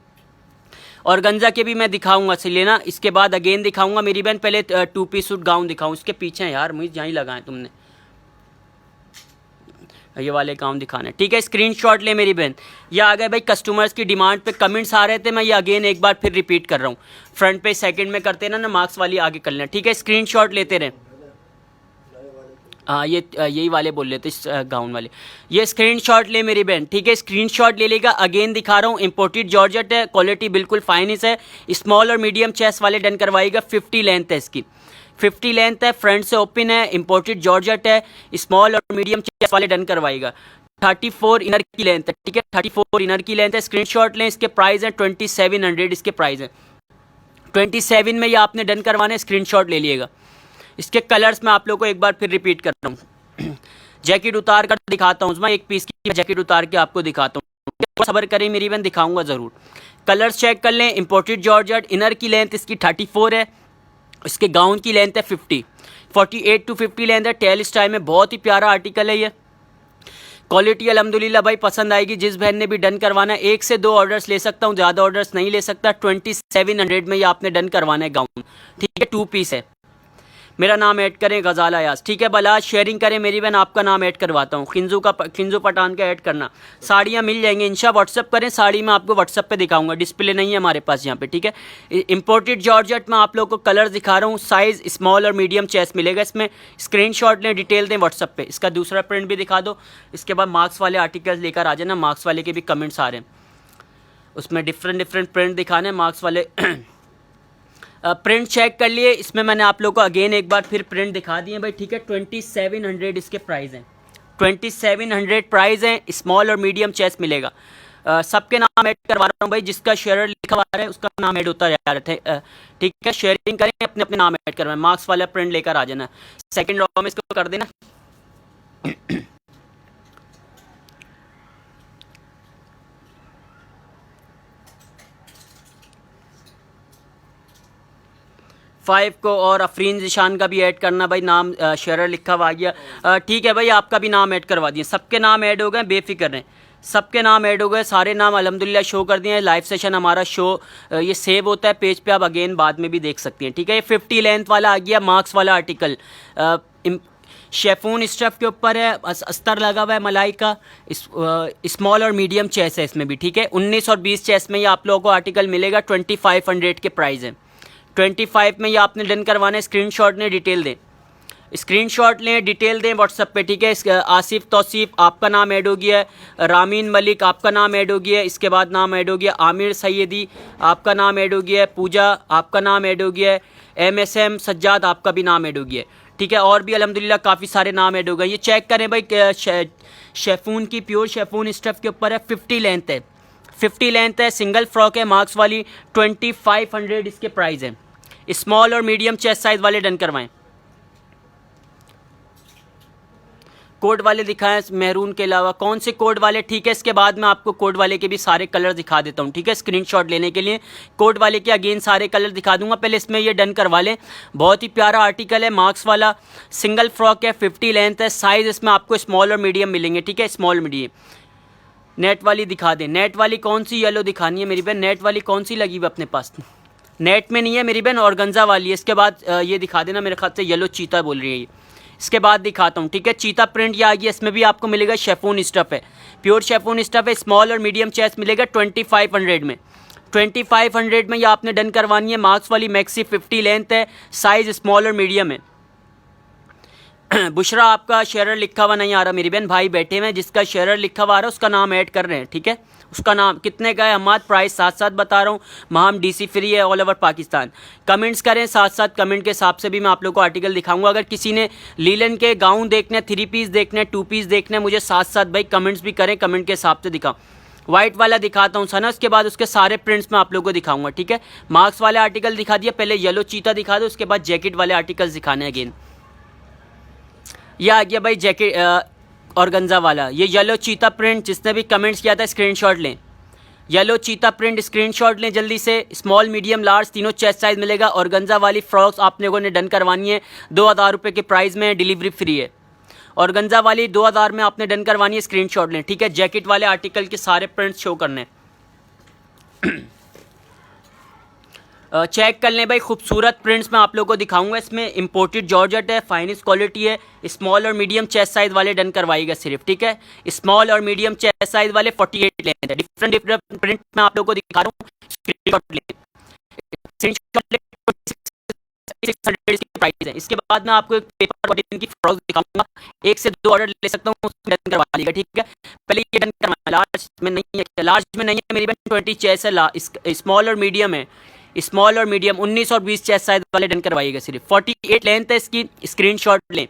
और गंजा के भी मैं दिखाऊंगा से लेना। इसके बाद अगेन दिखाऊंगा मेरी बहन, पहले 2 पीस सूट गाउन दिखाऊं। इसके पीछे यार मुझे जहाँ ही लगाए तुमने, ये वाले गाउन दिखाना है, ठीक है। स्क्रीनशॉट ले मेरी बहन। ये आ गए भाई कस्टमर्स की डिमांड पे कमेंट्स आ रहे थे, मैं ये अगेन एक बार फिर रिपीट कर रहा हूँ। फ्रंट पे सेकंड में करते ना मार्क्स वाली आगे कर लेना, ठीक है। स्क्रीनशॉट लेते रहें। हाँ ये यही वाले बोल रहे थे, इस गाउन वाले। ये स्क्रीनशॉट ले मेरी बहन, ठीक है। स्क्रीनशॉट ले लेगा। अगेन दिखा रहा हूँ, इंपोर्टेड जॉर्जेट है, क्वालिटी बिल्कुल फाइनिश है। स्मॉल और मीडियम चेस्ट वाले डन करवाएगा। 50 लेंथ है इसकी, 50 लेंथ है, फ्रंट से ओपन है, इंपोर्टेड जॉर्जेट है। स्मॉल और मीडियम चेस्ट वाले डन करवाएगा। 34 इनर की लेंथ है, ठीक है। 34 इनर की लेंथ है। स्क्रीनशॉट लें। इसके प्राइस है 2700, इसके प्राइस है 27 में। ये आपने डन करवाना है, स्क्रीनशॉट ले लिएगा। इसके कलर्स मैं आप लोगों को एक बार फिर रिपीट कर रहा हूँ। जैकेट उतार कर दिखाता हूँ, एक पीस की जैकेट उतार के आपको दिखाता हूँ। सब्र करें मेरी बहन, दिखाऊंगा ज़रूर। कलर्स चेक कर लें। इंपोर्टेड जॉर्जेट, इनर की लेंथ इसकी 34 है, इसके गाउन की लेंथ है 50, 48 to 50 लेंथ है। टेल स्टाइल में बहुत ही प्यारा आर्टिकल है ये। क्वालिटी अल्हम्दुलिल्लाह भाई पसंद आएगी। जिस बहन ने भी डन करवाना है, 1 से 2 ऑर्डर्स ले सकता हूँ, ज़्यादा ऑर्डर्स नहीं ले सकता। 2700 में ये आपने डन करवाना है गाउन, ठीक है। 2 पीस है। मेरा नाम ऐड करें गजाला यास, ठीक है। बला शेयरिंग करें मेरी बहन, आपका नाम ऐड करवाता हूँ। खिंजू पठान का ऐड करना। साड़ियाँ मिल जाएंगी इंशा, व्हाट्सअप करें। साड़ी मैं आपको व्हाट्सअप पे दिखाऊंगा, डिस्प्ले नहीं है हमारे पास यहाँ पे, ठीक है। इंपोर्टेड जॉर्जेट में आप लोगों को कलर दिखा रहा हूँ। साइज़ स्मॉल और मीडियम चेस्ट मिलेगा इसमें। स्क्रीनशॉट लें, डिटेल दें व्हाट्सअप पे। इसका दूसरा प्रिंट भी दिखा दो। इसके बाद मार्क्स वाले आर्टिकल्स लेकर आ जाना, मार्क्स वाले के भी कमेंट्स आ रहे हैं, उसमें डिफरेंट प्रिंट दिखाने मार्क्स वाले। प्रिंट चेक कर लिए। इसमें मैंने आप लोगों को अगेन एक बार फिर प्रिंट दिखा दिए भाई, ठीक है। 2700 इसके प्राइस हैं, 2700 प्राइस हैं। स्मॉल और मीडियम चेस्ट मिलेगा। सबके नाम ऐड करवा रहा हूँ भाई, जिसका शेयर लिखा हुआ है उसका नाम ऐड होता जा रहा है, ठीक है। शेयरिंग करें, अपने अपने नाम ऐड करवाएं। मार्क्स वाला प्रिंट लेकर आ जाना। सेकेंड रॉ में इसको कर देना। 5 को और अफरीन ज़िशान का भी ऐड करना भाई, नाम शेयर लिखा हुआ आ गया, ठीक है भाई। आपका भी नाम ऐड करवा दिए, सबके नाम ऐड हो गए, बेफिक्र रहें। सबके नाम ऐड हो गए, सारे नाम अल्हम्दुलिल्लाह शो कर दिए हैं। लाइव सेशन हमारा शो ये सेव होता है पेज पे, आप अगेन बाद में भी देख सकती हैं, ठीक है। ये 50 लेंथ वाला आ गया, मार्क्स वाला आर्टिकल। शेफून स्टफ के ऊपर है, अस्तर लगा हुआ है मलाई का। स्मॉल और मीडियम चेस्ट है इसमें भी, ठीक है। 19 और 20 चेस्ट में ये आप लोगों को आर्टिकल मिलेगा। 2500 के प्राइस है। 25 में ये आपने डन करवाना है। स्क्रीनशॉट लें, डिटेल दें। स्क्रीनशॉट लें, डिटेल दें व्हाट्सएप पे, ठीक है। आसिफ तौसीफ आपका नाम ऐड हो गया है। रामीन मलिक आपका नाम ऐड हो गया है। इसके बाद नाम ऐड हो गया आमिर सैयदी, आपका नाम ऐड हो गया है। पूजा आपका नाम ऐड हो गया है। MSM सज्जाद आपका भी नाम ऐड हो गया है, ठीक है। और भी अल्हम्दुलिल्लाह काफ़ी सारे नाम ऐड हो गए। ये चेक करें भाई, शेफून की प्योर शेफून स्टफ के ऊपर है। 50 लेंथ है, 50 लेंथ है, सिंगल फ्रॉक है, मार्क्स वाली। 2500 इसके प्राइस है। स्मॉल और मीडियम चेस्ट साइज वाले डन करवाएं। कोड वाले दिखाएं मैरून के अलावा, कौन से कोड वाले, ठीक है। इसके बाद मैं आपको कोड वाले के भी सारे कलर दिखा देता हूं, ठीक है। स्क्रीनशॉट लेने के लिए कोड वाले के अगेन सारे कलर दिखा दूंगा, पहले इसमें ये डन करवा लें। बहुत ही प्यारा आर्टिकल है, मार्क्स वाला, सिंगल फ्रॉक है, 50 लेंथ है। साइज इसमें आपको स्मॉल और मीडियम मिलेंगे, ठीक है। Small medium. नेट वाली दिखा दें। नेट वाली कौन सी येलो दिखानी है मेरी बहन? नेट वाली कौन सी लगी हुई अपने पास? नेट में नहीं है मेरी बहन, ऑर्गेन्जा वाली है। इसके बाद ये दिखा देना, मेरे ख्याल से येलो चीता बोल रही है ये। इसके बाद दिखाता हूँ, ठीक है। चीता प्रिंट ये आ गया, इसमें भी आपको मिलेगा शेफून स्टफ है, प्योर शेफून स्टफ है। स्मॉल और मीडियम चेस्ट मिलेगा 2500 में, 2500 में ये आपने डन करवानी है। मार्क्स वाली मैक्सी 50 लेंथ है, साइज स्मॉल और मीडियम है। बुशरा आपका शेयर लिखा हुआ नहीं आ रहा, मेरी बहन भाई बैठे हुए हैं, जिसका शेयर लिखा हुआ आ रहा है उसका नाम ऐड कर रहे हैं, ठीक है। उसका नाम कितने का है, हमाद प्राइस साथ साथ बता रहा हूँ। महाम डीसी फ्री है ऑल ओवर पाकिस्तान। कमेंट्स करें, साथ साथ कमेंट के हिसाब से भी मैं आप लोगों को आर्टिकल दिखाऊंगा। अगर किसी ने लीलन के गाउन देखने, 3 पीस देखने, 2 पीस देखने, मुझे साथ साथ भाई कमेंट्स भी करें, कमेंट के हिसाब से दिखाऊँ। व्हाइट वाला दिखाता हूँ सना, उसके बाद उसके सारे प्रिंट्स मैं आप लोगों को दिखाऊंगा, ठीक है। मार्क्स वाले आर्टिकल दिखा दिया, पहले येलो चीता दिखा दो, उसके बाद जैकेट वाले आर्टिकल्स दिखाने अगेन। यह आ गया भाई जैकेट ऑर्गेन्जा वाला, ये येलो चीता प्रिंट। जिसने भी कमेंट्स किया था स्क्रीनशॉट लें, येलो चीता प्रिंट स्क्रीनशॉट लें जल्दी से। स्मॉल मीडियम लार्ज तीनों चेस्ट साइज मिलेगा। ऑर्गेन्जा वाली फ्रॉक्स आप लोगों ने डन करवानी है, 2000 रुपये के प्राइस में, डिलीवरी फ्री है। ऑर्गेन्जा वाली 2000 में आपने डन करवानी है, स्क्रीनशॉट लें, ठीक है। जैकेट वाले आर्टिकल के सारे प्रिंट्स शो करने चेक कर लें भाई, खूबसूरत प्रिंट्स मैं आप लोगों को दिखाऊंगा। इसमें इंपोर्टेड जॉर्जेट है, फाइनेस्ट क्वालिटी है। स्मॉल और मीडियम चेस्ट साइज वाले डन करवाइएगा सिर्फ, ठीक है। स्मॉल और मीडियम चेस्ट साइज वाले 48 लेंथ है। डिफरेंट प्रिंट मैं आप लोगों को दिखा रहा हूँ, स्क्रीनशॉट लें। 600 इसकी प्राइस है। इसके बाद मैं आपको एक पेपर कॉटन की फ्रॉक दिखाऊंगा, 1 से 2 ऑर्डर ले सकता हूँ, उसमें डन करवा लीजिएगा, ठीक है। पहले ये डन करवाना, लार्ज में नहीं है, लार्ज में नहीं है मेरी बहन, 20 चेस्ट है, स्मॉल और मीडियम है। स्मॉल और मीडियम 19 और 20 चेस्ट साइज वाले डन करवाइएगा सिर्फ। 48 लेंथ है इसकी, स्क्रीनशॉट लें।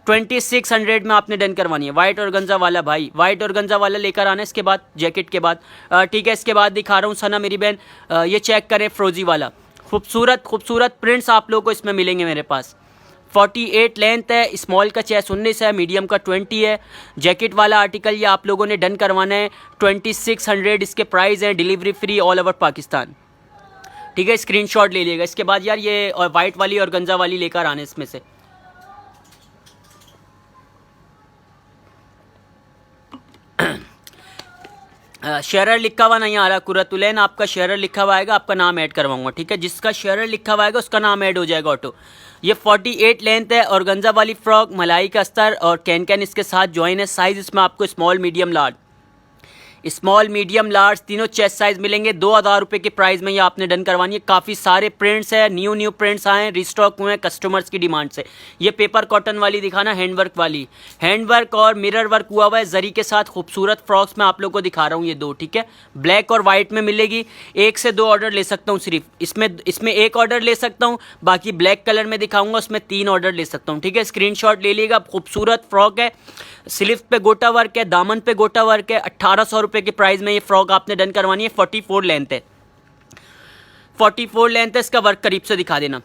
2600 में आपने डन करवानी है। वाइट ऑर्गेन्जा वाला भाई, वाइट ऑर्गेन्जा वाला लेकर आना, इसके बाद जैकेट के बाद, ठीक है। इसके बाद दिखा रहा हूँ सना मेरी बहन, ये चेक करें फ्रोजी वाला, खूबसूरत खूबसूरत प्रिंट्स आप लोगों को इसमें मिलेंगे मेरे पास। 48 लेंथ है, स्मॉल का चेस्ट 19 है, मीडियम का 20 है। जैकेट वाला आर्टिकल ये आप लोगों ने डन करवाना है, 2600 इसके प्राइस है, delivery free all over Pakistan, ठीक है। स्क्रीनशॉट ले लीजिएगा। इसके बाद यार ये और वाइट वाली और गंजा वाली लेकर आने इसमें से। शेयर लिखा हुआ नहीं आ रहा, कुरतुलैन आपका शेयर लिखा हुआ आएगा, आपका नाम ऐड करवाऊंगा, ठीक है। जिसका शेयर लिखा हुआ आएगा उसका नाम ऐड हो जाएगा ऑटो। ये 48 लेंथ है, और गंजा वाली फ्रॉक मलाई का अस्तर और कैन इसके साथ ज्वाइन है। साइज इसमें आपको small medium large, small medium large तीनों चेस्ट साइज मिलेंगे। 2000 रुपये के प्राइस में ये आपने डन करवानी है। काफ़ी सारे प्रिंट्स है, न्यू प्रिंट्स आए हैं, रिस्टॉक हुए हैं कस्टमर्स की डिमांड से। ये पेपर कॉटन वाली दिखाना, हैंडवर्क वाली, हैंडवर्क और मिरर वर्क हुआ हुआ है जरी के साथ, खूबसूरत फ्रॉक्स मैं आप लोग को दिखा रहा हूँ ये 2, ठीक है। ब्लैक और वाइट में मिलेगी। 1 से 2 ऑर्डर ले सकता हूँ सिर्फ, इसमें 1 ऑर्डर ले सकता हूँ, बाकी ब्लैक कलर में दिखाऊंगा उसमें 3 ऑर्डर ले सकता हूँ, ठीक है। स्क्रीनशॉट ले लीजिएगा। खूबसूरत फ्रॉक है, स्लीव पे गोटा वर्क है, दामन पे गोटा वर्क है। 1800 रुपये के प्राइस में ये फ्रॉक आपने डन करवानी है। 44 लेंथ है, 44 लेंथ है। इसका वर्क करीब से दिखा देना।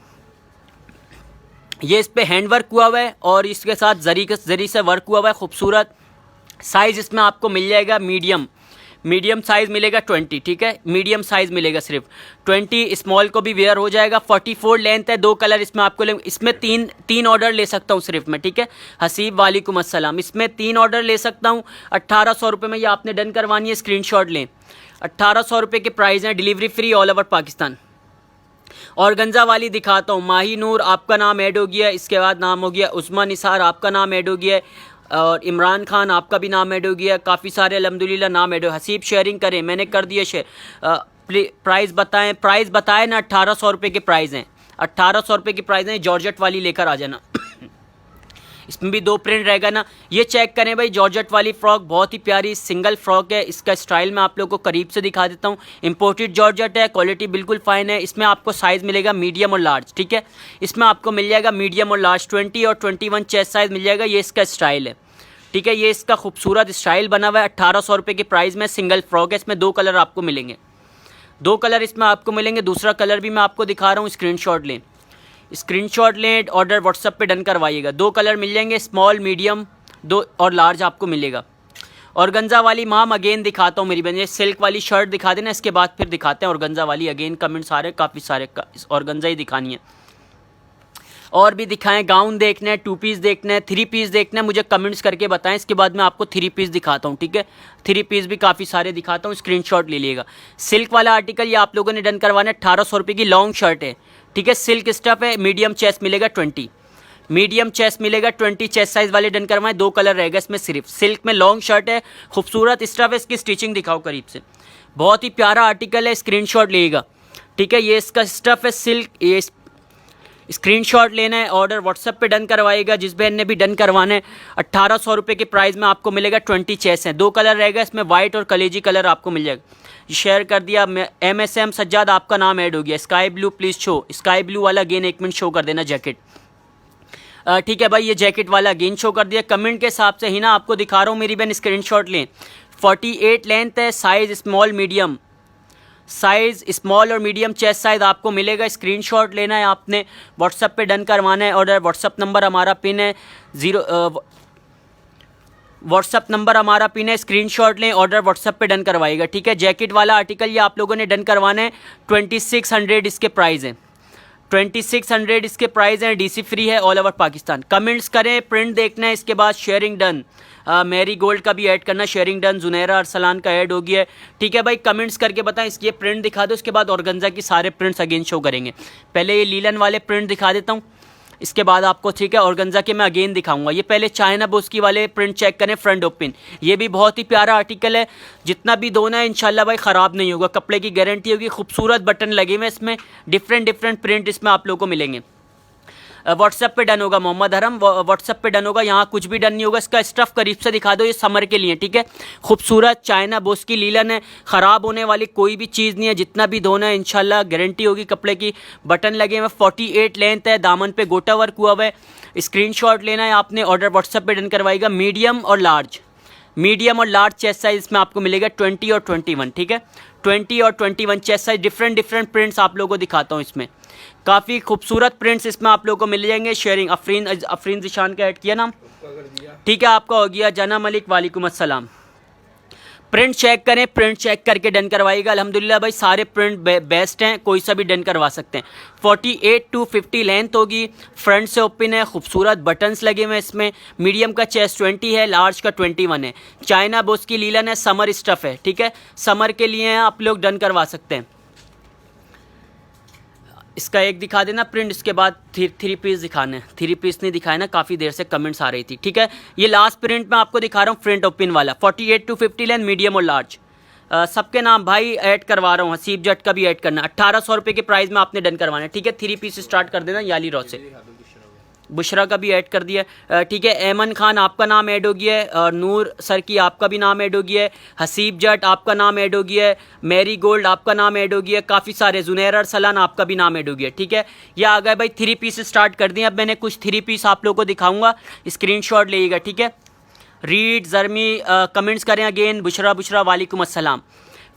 ये इस पे हैंड वर्क हुआ हुआ है और इसके साथ जरी से वर्क हुआ हुआ है, खूबसूरत। साइज इसमें आपको मिल जाएगा मीडियम साइज मिलेगा 20, ठीक है। मीडियम साइज मिलेगा सिर्फ 20, स्मॉल को भी वेयर हो जाएगा। 44 लेंथ है, 2 कलर इसमें आपको इसमें तीन ऑर्डर ले सकता हूँ सिर्फ मैं, ठीक है। हसीब वालेकुम अस्सलाम, इसमें 3 ऑर्डर ले सकता हूँ। 1800 रुपये में ये आपने डन करवानी है, स्क्रीनशॉट लें। 1800 रुपये के प्राइस हैं, delivery free all over Pakistan. और गंजा वाली दिखाता हूँ। माही नूर आपका नाम ऐड हो गया, इसके बाद नाम हो गया उस्मा निसार, आपका नाम ऐड हो गया है, और इमरान खान आपका भी नाम ऐड हो गया। काफ़ी सारे अल्हम्दुलिल्लाह नाम ऐड हो। हसीब शेयरिंग करें, मैंने कर दिया शेयर। प्राइस बताएं ना। 1800 रुपये के प्राइस हैं, 1800 रुपये की प्राइस हैं। जॉर्जेट वाली लेकर आ जाना। इसमें भी 2 प्रिंट रहेगा ना। ये चेक करें भाई, जॉर्जेट वाली फ्रॉक बहुत ही प्यारी सिंगल फ्रॉक है। इसका स्टाइल मैं आप लोगों को करीब से दिखा देता हूँ। इंपोर्टेड जॉर्जेट है, क्वालिटी बिल्कुल फाइन है। इसमें आपको साइज़ मिलेगा मीडियम और लार्ज, ठीक है। इसमें आपको मिल जाएगा मीडियम और लार्ज, 20 और 21 चेस्ट साइज़ मिल जाएगा। ये इसका स्टाइल है, ठीक है। ये इसका खूबसूरत स्टाइल बना हुआ है। 1800 रुपये के प्राइस में सिंगल फ्रॉक है। इसमें 2 कलर आपको मिलेंगे, 2 कलर इसमें आपको मिलेंगे। दूसरा कलर भी मैं आपको दिखा रहा हूँ, स्क्रीनशॉट लें, ऑर्डर व्हाट्सएप पे डन करवाइएगा। 2 कलर मिल जाएंगे, स्मॉल मीडियम 2 और लार्ज आपको मिलेगा। और गंजा वाली माम अगेन दिखाता हूँ मेरी बहन, ये सिल्क वाली शर्ट दिखा देना, इसके बाद फिर दिखाते हैं। और गंजा वाली अगेन कमेंट्स आ रहे हैं काफ़ी सारे, और गंजा ही दिखानी है। और भी दिखाएं, गाउन देखना है, 2 पीस देखना है, 3 पीस देखना है, मुझे कमेंट्स करके बताएं। इसके बाद मैं आपको 3 पीस दिखाता हूँ, ठीक है। 3 पीस भी काफ़ी सारे दिखाता हूँ, स्क्रीनशॉट ले लीजिएगा। सिल्क वाला आर्टिकल ये आप लोगों ने डन करवाना है। 1800 रुपये की लॉन्ग शर्ट है, ठीक है। सिल्क स्टफ है, मीडियम चेस्ट मिलेगा 20, मीडियम चेस्ट मिलेगा, 20 चेस्ट साइज वाले डन करवाएं। 2 कलर रहेगा इसमें सिर्फ। सिल्क में लॉन्ग शर्ट है, खूबसूरत स्टफ है। इसकी स्टिचिंग दिखाओ करीब से, बहुत ही प्यारा आर्टिकल है, स्क्रीनशॉट लेगा, ठीक है। ये इसका स्टफ है सिल्क, ये स्क्रीनशॉट लेना है, ऑर्डर व्हाट्सएप पे डन करवाएगा। जिस बहन ने भी डन करवाना है 1800 रुपये के प्राइस में आपको मिलेगा। 20 चेस्ट हैं, 2 कलर रहेगा इसमें, वाइट और कलेजी कलर आपको मिल जाएगा। शेयर कर दिया। MSM सज्जाद आपका नाम ऐड हो गया। Sky blue please show, sky blue वाला अगेन 1 मिनट शो कर देना जैकेट, ठीक है भाई। ये जैकेट वाला अगेन शो कर दिया। कमेंट के हिसाब से ही ना आपको दिखा रहा हूँ मेरी बहन, स्क्रीनशॉट लें। 48 लेंथ है, size small medium, size small और मीडियम चेस्ट साइज़ आपको मिलेगा। स्क्रीनशॉट लेना है आपने, व्हाट्सएप पे डन करवाना है ऑर्डर। व्हाट्सएप नंबर हमारा पिन है 0, व्हाट्सएप नंबर हमारा पिन है, स्क्रीनशॉट लें, ऑर्डर व्हाट्सएप पे डन करवाएगा, ठीक है। जैकेट वाला आर्टिकल ये आप लोगों ने डन करवाना है। 2600 इसके प्राइस हैं, 2600 इसके प्राइस हैं। DC फ्री है ऑल ओवर पाकिस्तान। कमेंट्स करें, प्रिंट देखना है, इसके बाद शेयरिंग डन। मैरी गोल्ड का भी ऐड करना, शेयरिंग डन। जुनैरा अरसलान का ऐड हो गया है, ठीक है भाई। कमेंट्स करके बताएं, इसकी ये प्रिंट दिखा दो, उसके बाद ऑर्गेन्जा की सारे प्रिंट्स अगेन शो करेंगे। पहले ये लीलन वाले प्रिंट दिखा देता हूँ, इसके बाद आपको, ठीक है, ऑर्गेन्जा के मैं अगेन दिखाऊंगा। ये पहले चाइना बोस्की वाले प्रिंट चेक करें, फ्रंट ओपन। ये भी बहुत ही प्यारा आर्टिकल है, जितना भी धोना है इंशाल्लाह भाई ख़राब नहीं होगा, कपड़े की गारंटी होगी। खूबसूरत बटन लगे हुए इसमें, डिफरेंट प्रिंट इसमें आप लोगों को मिलेंगे। व्हाट्सएप पे डन होगा मोहम्मद हरम, व्हाट्सएप पे डन होगा, यहाँ कुछ भी डन नहीं होगा। इसका स्टफ़ करीब से दिखा दो, ये समर के लिए, ठीक है। खूबसूरत चाइना बोस की लीलन है, ख़राब होने वाली कोई भी चीज़ नहीं है, जितना भी धोना है इंशाल्लाह गारंटी होगी कपड़े की। बटन लगे हुए, 48 लेंथ है, दामन पे गोटा वर्क हुआ हुआ है। स्क्रीनशॉट लेना है आपने, ऑर्डर व्हाट्सएप पे डन करवाएगा। मीडियम और लार्ज चेस्ट साइज इसमें आपको मिलेगा 20 और 21, ठीक है। 20 और 21 चेस्ट साइज, डिफरेंट प्रिंट्स आप लोगों को दिखाता हूँ इसमें। काफ़ी खूबसूरत प्रिंट्स इसमें आप लोगों को मिल जाएंगे। शेयरिंग अफरीन जिशान का ऐड किया नाम, ठीक है, आपका हो गया। जना मलिक वालेकुम अस्सलाम। प्रिंट चेक करें, प्रिंट चेक करके डन करवाइएगा। अल्हम्दुलिल्लाह भाई सारे प्रिंट बेस्ट हैं, कोई सा भी डन करवा सकते हैं। 48 to 50 लेंथ होगी, फ्रंट से ओपन है, खूबसूरत बटन्स लगे हुए हैं इसमें। मीडियम का चेस्ट 20 है, लार्ज का 21 है। चाइना बोस की लीलन है, समर स्टफ़ है, ठीक है, समर के लिए आप लोग डन करवा सकते हैं। इसका एक दिखा देना प्रिंट, इसके बाद 3 पीस दिखाने हैं। 3 पीस नहीं दिखाए ना, काफ़ी देर से कमेंट्स आ रही थी, ठीक है। ये लास्ट प्रिंट मैं आपको दिखा रहा हूँ, फ्रंट ओपन वाला, 48 to 50 लेंथ, मीडियम और लार्ज। सबके नाम भाई ऐड करवा रहा हूँ, हसीब जट का भी ऐड करना। 1800 रुपये के प्राइस में आपने डन करवाना है, ठीक है। 3 पीस स्टार्ट कर देना याली रो से। बुशरा का भी ऐड कर दिया, ठीक है। एमन खान आपका नाम ऐड हो गया है, नूर सर की आपका भी नाम ऐड हो गया है, हसीब जट आपका नाम ऐड हो गया है, मैरी गोल्ड आपका नाम ऐड हो गया है, काफ़ी सारे, जुनैर अरसलान आपका भी नाम ऐड हो गया है, ठीक है। ये आ गए भाई 3 पीस स्टार्ट कर दिए। अब मैंने कुछ 3 पीस आप लोगों को दिखाऊंगा, स्क्रीनशॉट लीजिएगा, ठीक है। रीड जर्मी कमेंट्स करें अगेन। बुशरा वालेकुम अस्सलाम।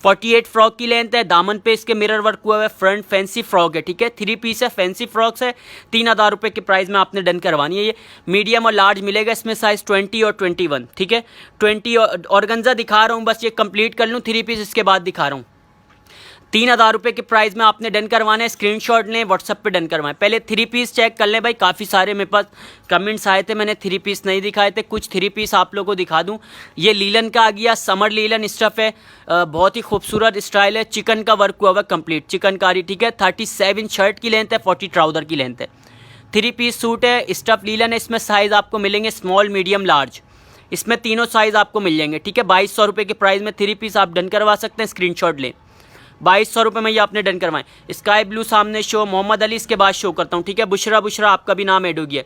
48 फ्रॉक की लेंथ है, दामन पे इसके मिरर वर्क हुआ है, फ्रंट फैंसी फ्रॉक है, ठीक है। 3 पीस है, फैंसी फ्रॉक्स है, 3000 रुपये के प्राइस में आपने डन करवानी है। ये मीडियम और लार्ज मिलेगा इसमें, साइज़ 20 और 21, ठीक है। 20 ऑर्गेन्जा दिखा रहा हूँ, बस ये कंप्लीट कर लूँ 3 पीस, इसके बाद दिखा रहा हूँ। 3000 रुपये के प्राइस में आपने डन करवाना है। स्क्रीनशॉट लें, व्हाट्सएप पे डन करवाएं। पहले 3 पीस चेक कर लें भाई, काफ़ी सारे मेरे पास कमेंट्स आए थे, मैंने 3 पीस नहीं दिखाए थे, कुछ 3 पीस आप लोगों को दिखा दूं। ये लीलन का आ गया, समर लीलन स्टफ़ है, बहुत ही खूबसूरत स्टाइल है, चिकन का वर्क हुआ हुआ कंप्लीट, चिकनकारी, ठीक है। 37 शर्ट की लेंथ है, 40 ट्राउज़र की लेंथ है। 3 पीस सूट है, स्टफ़ लीलन है, इसमें साइज़ आपको मिलेंगे स्मॉल, मीडियम, लार्ज, इसमें तीनों साइज़ आपको मिल जाएंगे, ठीक है। 2200 रुपये के प्राइस में 3 पीस आप डन करवा सकते हैं। स्क्रीनशॉट लें, 2200 रुपये में ये आपने डन करवाएं। स्काई ब्लू सामने शो, मोहम्मद अली इसके बाद शो करता हूँ, ठीक है। बुशरा आपका भी नाम ऐड हो गया।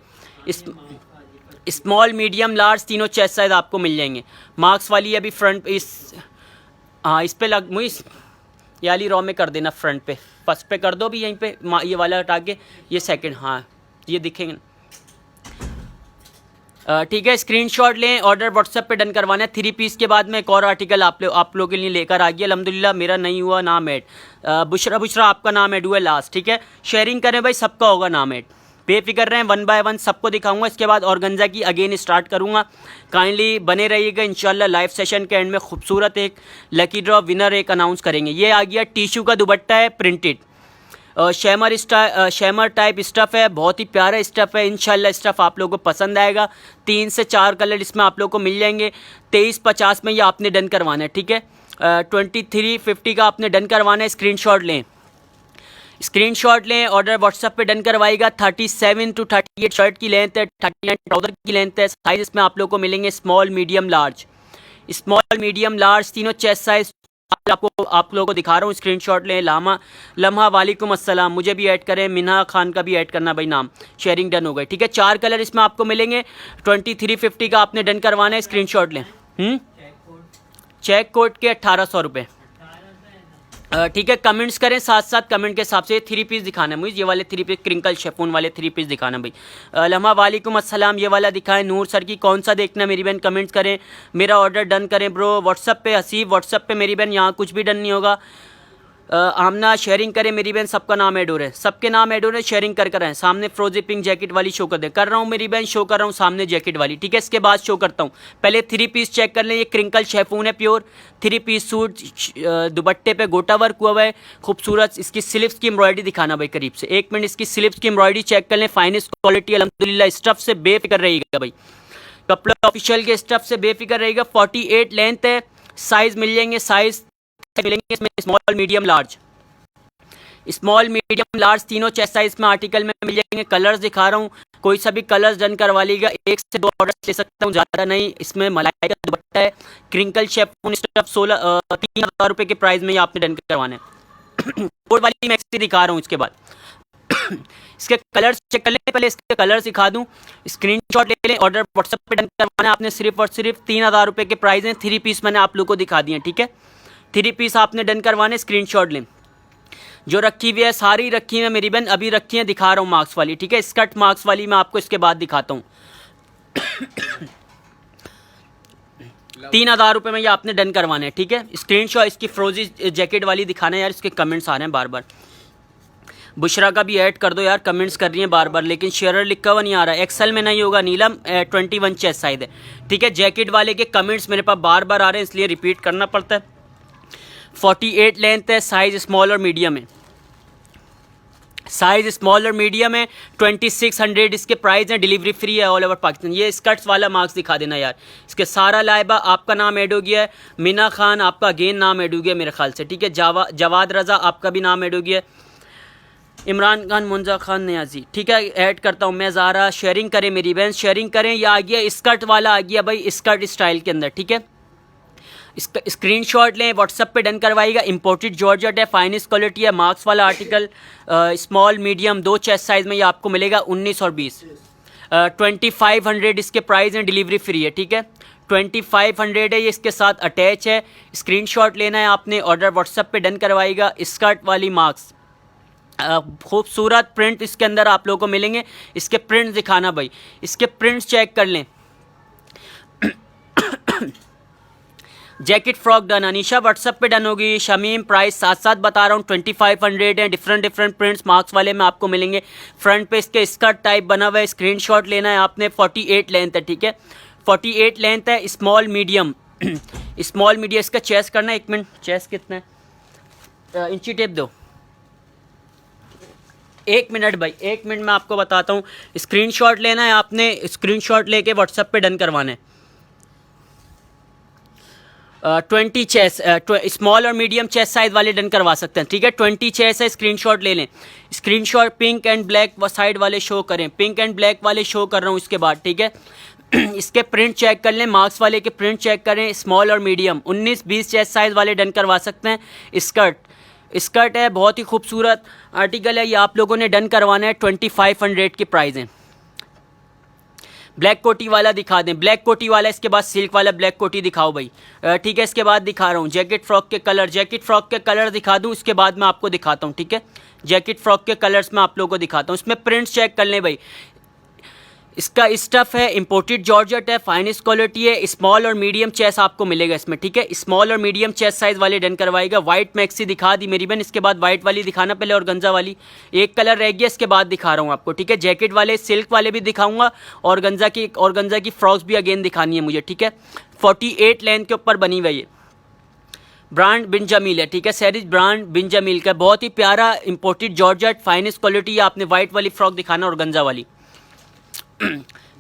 स्मॉल, मीडियम, लार्ज तीनों चेस्ट साइज आपको मिल जाएंगे। मार्क्स वाली अभी फ्रंट इस पे लग मुझे ये वाली रॉ में कर देना, फ्रंट पे फर्स्ट पे कर दो भी, यहीं पे ये वाला हटा के ये सेकंड, हाँ ये दिखेंगे, ठीक है। स्क्रीनशॉट लें, ऑर्डर व्हाट्सएप पे डन करवाना है। 3 पीस के बाद में एक और आर्टिकल आप लोगों के लिए लेकर आ गया। अल्हम्दुलिल्लाह मेरा नहीं हुआ नाम ऐड, बुशरा आपका नाम ऐड हुआ है लास्ट, ठीक है। शेयरिंग करें भाई, सबका होगा नाम ऐड, बेफिक्र रहें, 1 बाय 1 सबको दिखाऊंगा। इसके बाद ऑर्गेन्जा की अगेन स्टार्ट करूंगा, काइंडली बने रहिएगा। इंशाल्लाह लाइव सेशन के एंड में खूबसूरत एक लकी ड्रॉ विनर एक अनाउंस करेंगे। ये आ गया टिशू का दुपट्टा है, प्रिंटेड शैमर टाइप स्टफ़ है, बहुत ही प्यारा स्टफ़ है। इंशाल्लाह स्टफ़ आप लोगों को पसंद आएगा। 3 से 4 कलर इसमें आप लोगों को मिल जाएंगे। 2350 में ये आपने डन करवाना है, ठीक है। 2350 का आपने डन करवाना है। स्क्रीनशॉट लें, स्क्रीनशॉट लें, ऑर्डर व्हाट्सएप पे डन करवाएगा। 37 to 38 शर्ट की लेंथ है, 39 ट्राउज़र की लेंथ है। साइज़ इसमें आप लोगों को मिलेंगे small, medium, large. Small, medium, large तीनों चेस्ट साइज आप लोगों को दिखा रहा हूँ। स्क्रीनशॉट लें। लम्हा वालेकुम अस्सलाम, मुझे भी ऐड करें, मिना खान का भी ऐड करना भाई नाम। शेयरिंग डन हो गई, ठीक है। 4 कलर इसमें आपको मिलेंगे। 2350 का आपने डन करवाना है। स्क्रीनशॉट लें। चेक कोड के 1800 रुपये, ठीक है। कमेंट्स करें साथ साथ, कमेंट के हिसाब से 3 पीस दिखाना है मुझे। ये वाले 3 पीस क्रिंकल शेफून वाले 3 पीस दिखाना भाई। लम्हा वालेकुम अस्सलाम, ये वाला दिखाएं। नूर सर की कौन सा देखना है मेरी बहन, कमेंट्स करें। मेरा ऑर्डर डन करें ब्रो। व्हाट्सअप पे हसीब, व्हाट्सअप पे मेरी बहन, यहाँ कुछ भी डन नहीं होगा। आमना शेयरिंग करें मेरी बहन, सबका नाम ऐड हो रहा है, सबके नाम ऐड हो रहे हैं। शेयरिंग कर रहे हैं। सामने फ्रोजी पिंक जैकेट वाली शो कर दे, कर रहा हूँ मेरी बहन, शो कर रहा हूँ सामने जैकेट वाली, ठीक है। इसके बाद शो करता हूँ। पहले 3 पीस चेक कर लें। ये क्रिंकल शेफून है, प्योर 3 पीस सूट, दुपट्टे पे गोटा वर्क हुआ है, खूबसूरत। इसकी स्लीव्स की एम्ब्रॉयडरी दिखाना भाई करीब से, 1 मिनट। इसकी स्लीव्स की एम्ब्रॉयडरी चेक कर लें। फाइनेस्ट क्वालिटी अल्हम्दुलिल्लाह, स्टफ से बेफिक्र रहेगा भाई। कपड़ा ऑफिशियल के स्टफ से बेफिक्र रहेगा। 48 लेंथ है। साइज मिल जाएंगे, साइज मिलेंगे इसमें small, medium, large. Small, medium, large तीनों चेस्ट साइज में आर्टिकल में मिल जाएंगे। कलर्स दिखा रहा हूँ, कोई सा भी कलर्स डन करवा लीजिएगा। 1 से 2 ऑर्डर ले सकता हूँ, ज़्यादा नहीं। इसमें मलाई का दुपट्टा है, क्रिंकल शेफून स्टफ 3000 रुपये के प्राइस में ये आपने डन करवाना है। कोड वाली मैक्सी दिखा रहा हूँ। इसके बाद इसके कलर्स चेक कर लें। पहले इसके कलर दिखा दूँ, स्क्रीनशॉट ले लें। ऑर्डर व्हाट्सएप पे डन करवाना है आपने। सिर्फ और सिर्फ 3000 रुपये के प्राइस हैं। 3 पीस मैंने आप लोग को दिखा दिए, ठीक है। 3 पीस आपने डन करवाने। स्क्रीनशॉट लें। जो रखी हुई है सारी रखी है मेरी बहन, अभी रखी है, दिखा रहा हूँ मार्क्स वाली, ठीक है। स्कर्ट मार्क्स वाली मैं आपको इसके बाद दिखाता हूँ। 3000 रुपये में ये आपने डन करवाना है, ठीक है। स्क्रीनशॉट इसकी फ्रोजी जैकेट वाली दिखाना है यार। इसके कमेंट्स आ रहे हैं बार बार। बुशरा का भी ऐड कर दो यार, कमेंट्स कर रही हैं बार बार, लेकिन शेयर लिखा हुआ नहीं आ रहा। एक्सेल में नहीं होगा नीलम, 21 चेस्ट साइज है, ठीक है। जैकेट वाले के कमेंट्स मेरे पास बार बार आ रहे हैं, इसलिए रिपीट करना पड़ता है। 48 लेंथ है, साइज स्मॉल और मीडियम है। साइज स्मॉल और मीडियम है। 2600 इसके प्राइस है। डिलीवरी फ्री है ऑल ओवर पाकिस्तान। ये स्कर्ट्स वाला मार्क्स दिखा देना यार। इसके सारा लाइबा आपका नाम ऐड हो गया है। मीना खान आपका अगेन नाम ऐड हो गया मेरे ख्याल से, ठीक है। जवाद रज़ा आपका भी नाम ऐड हो गया। इमरान खान, मुंजा खान, नियाजी, ठीक है। ऐड करता हूँ मैं। ज़ारा शेयरिंग करें मेरी बहन, शेयरिंग करें। यह आ गया स्कर्ट वाला, आ गया भाई स्कर्ट स्टाइल के अंदर, ठीक है। इसका स्क्रीनशॉट लें, व्हाट्सएप पे डन करवाइएगा। इंपोर्टेड जॉर्जेट है, फाइनेस्ट क्वालिटी है, मार्क्स वाला article. Small, medium 2 chest size में ये आपको मिलेगा। 19 और 20, 2500 इसके प्राइस हैं। डिलीवरी फ्री है, ठीक है। 2500 है, ये इसके साथ अटैच है। स्क्रीनशॉट लेना है आपने, ऑर्डर व्हाट्सएप पे डन करवाइएगा। स्कर्ट वाली मार्क्स, खूबसूरत प्रिंट इसके अंदर आप लोगों को मिलेंगे। इसके प्रिंट्स दिखाना भाई, इसके प्रिंट्स चेक कर लें। Jacket frock done, Anisha WhatsApp पे डन होगी। शमीम प्राइस साथ साथ बता रहा हूँ, 2500 है। डिफरेंट प्रिंट्स मार्क्स वाले में आपको मिलेंगे। फ्रंट पे इसके स्कर्ट टाइप बना हुआ है। स्क्रीनशॉट लेना है आपने। 48 लेंथ है, ठीक है। 48 लेंथ है। स्मॉल, मीडियम, स्मॉल मीडियम इसका चेस्ट करना है। 1 मिनट, चेस्ट कितना है? इंची टेप दो। 1 मिनट भाई, 1 मिनट में आपको बताता हूँ। स्क्रीनशॉट लेना है आपने। स्क्रीनशॉट लेके व्हाट्सएप पे डन करवाना है। 20 चेस्ट, स्मॉल और मीडियम चेस्ट साइज वाले डन करवा सकते हैं, ठीक है। 20 चेस्ट है। स्क्रीनशॉट ले लें। Screenshot pink and black side वाले शो करें, पिंक एंड ब्लैक वाले शो कर रहा हूँ इसके बाद, ठीक है। इसके प्रिंट चेक कर लें, मार्क्स वाले के प्रिंट चेक करें। स्मॉल और मीडियम 19-20 चेस्ट साइज वाले डन करवा सकते हैं। स्कर्ट है, बहुत ही खूबसूरत आर्टिकल है, ये आप लोगों ने डन करवाना है। 2500 की प्राइस है। ब्लैक कोटी वाला दिखा दें, ब्लैक कोटी वाला। इसके बाद सिल्क वाला ब्लैक कोटी दिखाओ भाई, ठीक है। इसके बाद दिखा रहा हूँ जैकेट फ्रॉक के कलर, जैकेट फ्रॉक के कलर दिखा दूँ, इसके बाद मैं आपको दिखाता हूँ, ठीक है। जैकेट फ्रॉक के कलर्स में आप लोगों को दिखाता हूँ। इसमें प्रिंट्स चेक कर लें भाई। इसका स्टफ है, इंपोर्टेड जॉर्जेट है, फाइनेस्ट क्वालिटी है। स्मॉल और मीडियम चेस्ट आपको मिलेगा इसमें, ठीक है। स्मॉल और मीडियम चेस्ट साइज वाले डन करवाएगा। वाइट मैक्सी दिखा दी मेरी बहन, इसके बाद वाइट वाली दिखाना पहले, और गंजा वाली एक कलर रह गया, इसके बाद दिखा रहा हूँ आपको, ठीक है। जैकेट वाले, सिल्क वाले भी दिखाऊंगा, और गंजा की फ्रॉक्स भी अगेन दिखानी है मुझे, ठीक है। 48 लेंथ के ऊपर बनी हुई है। ब्रांड बिन जमील है, ठीक है। सैरिज ब्रांड बिन जमील का, बहुत ही प्यारा इंपोर्टेड जॉर्जेट, फाइनेस्ट क्वालिटी है। आपने वाइट वाली फ्रॉक दिखाना और गंजा वाली।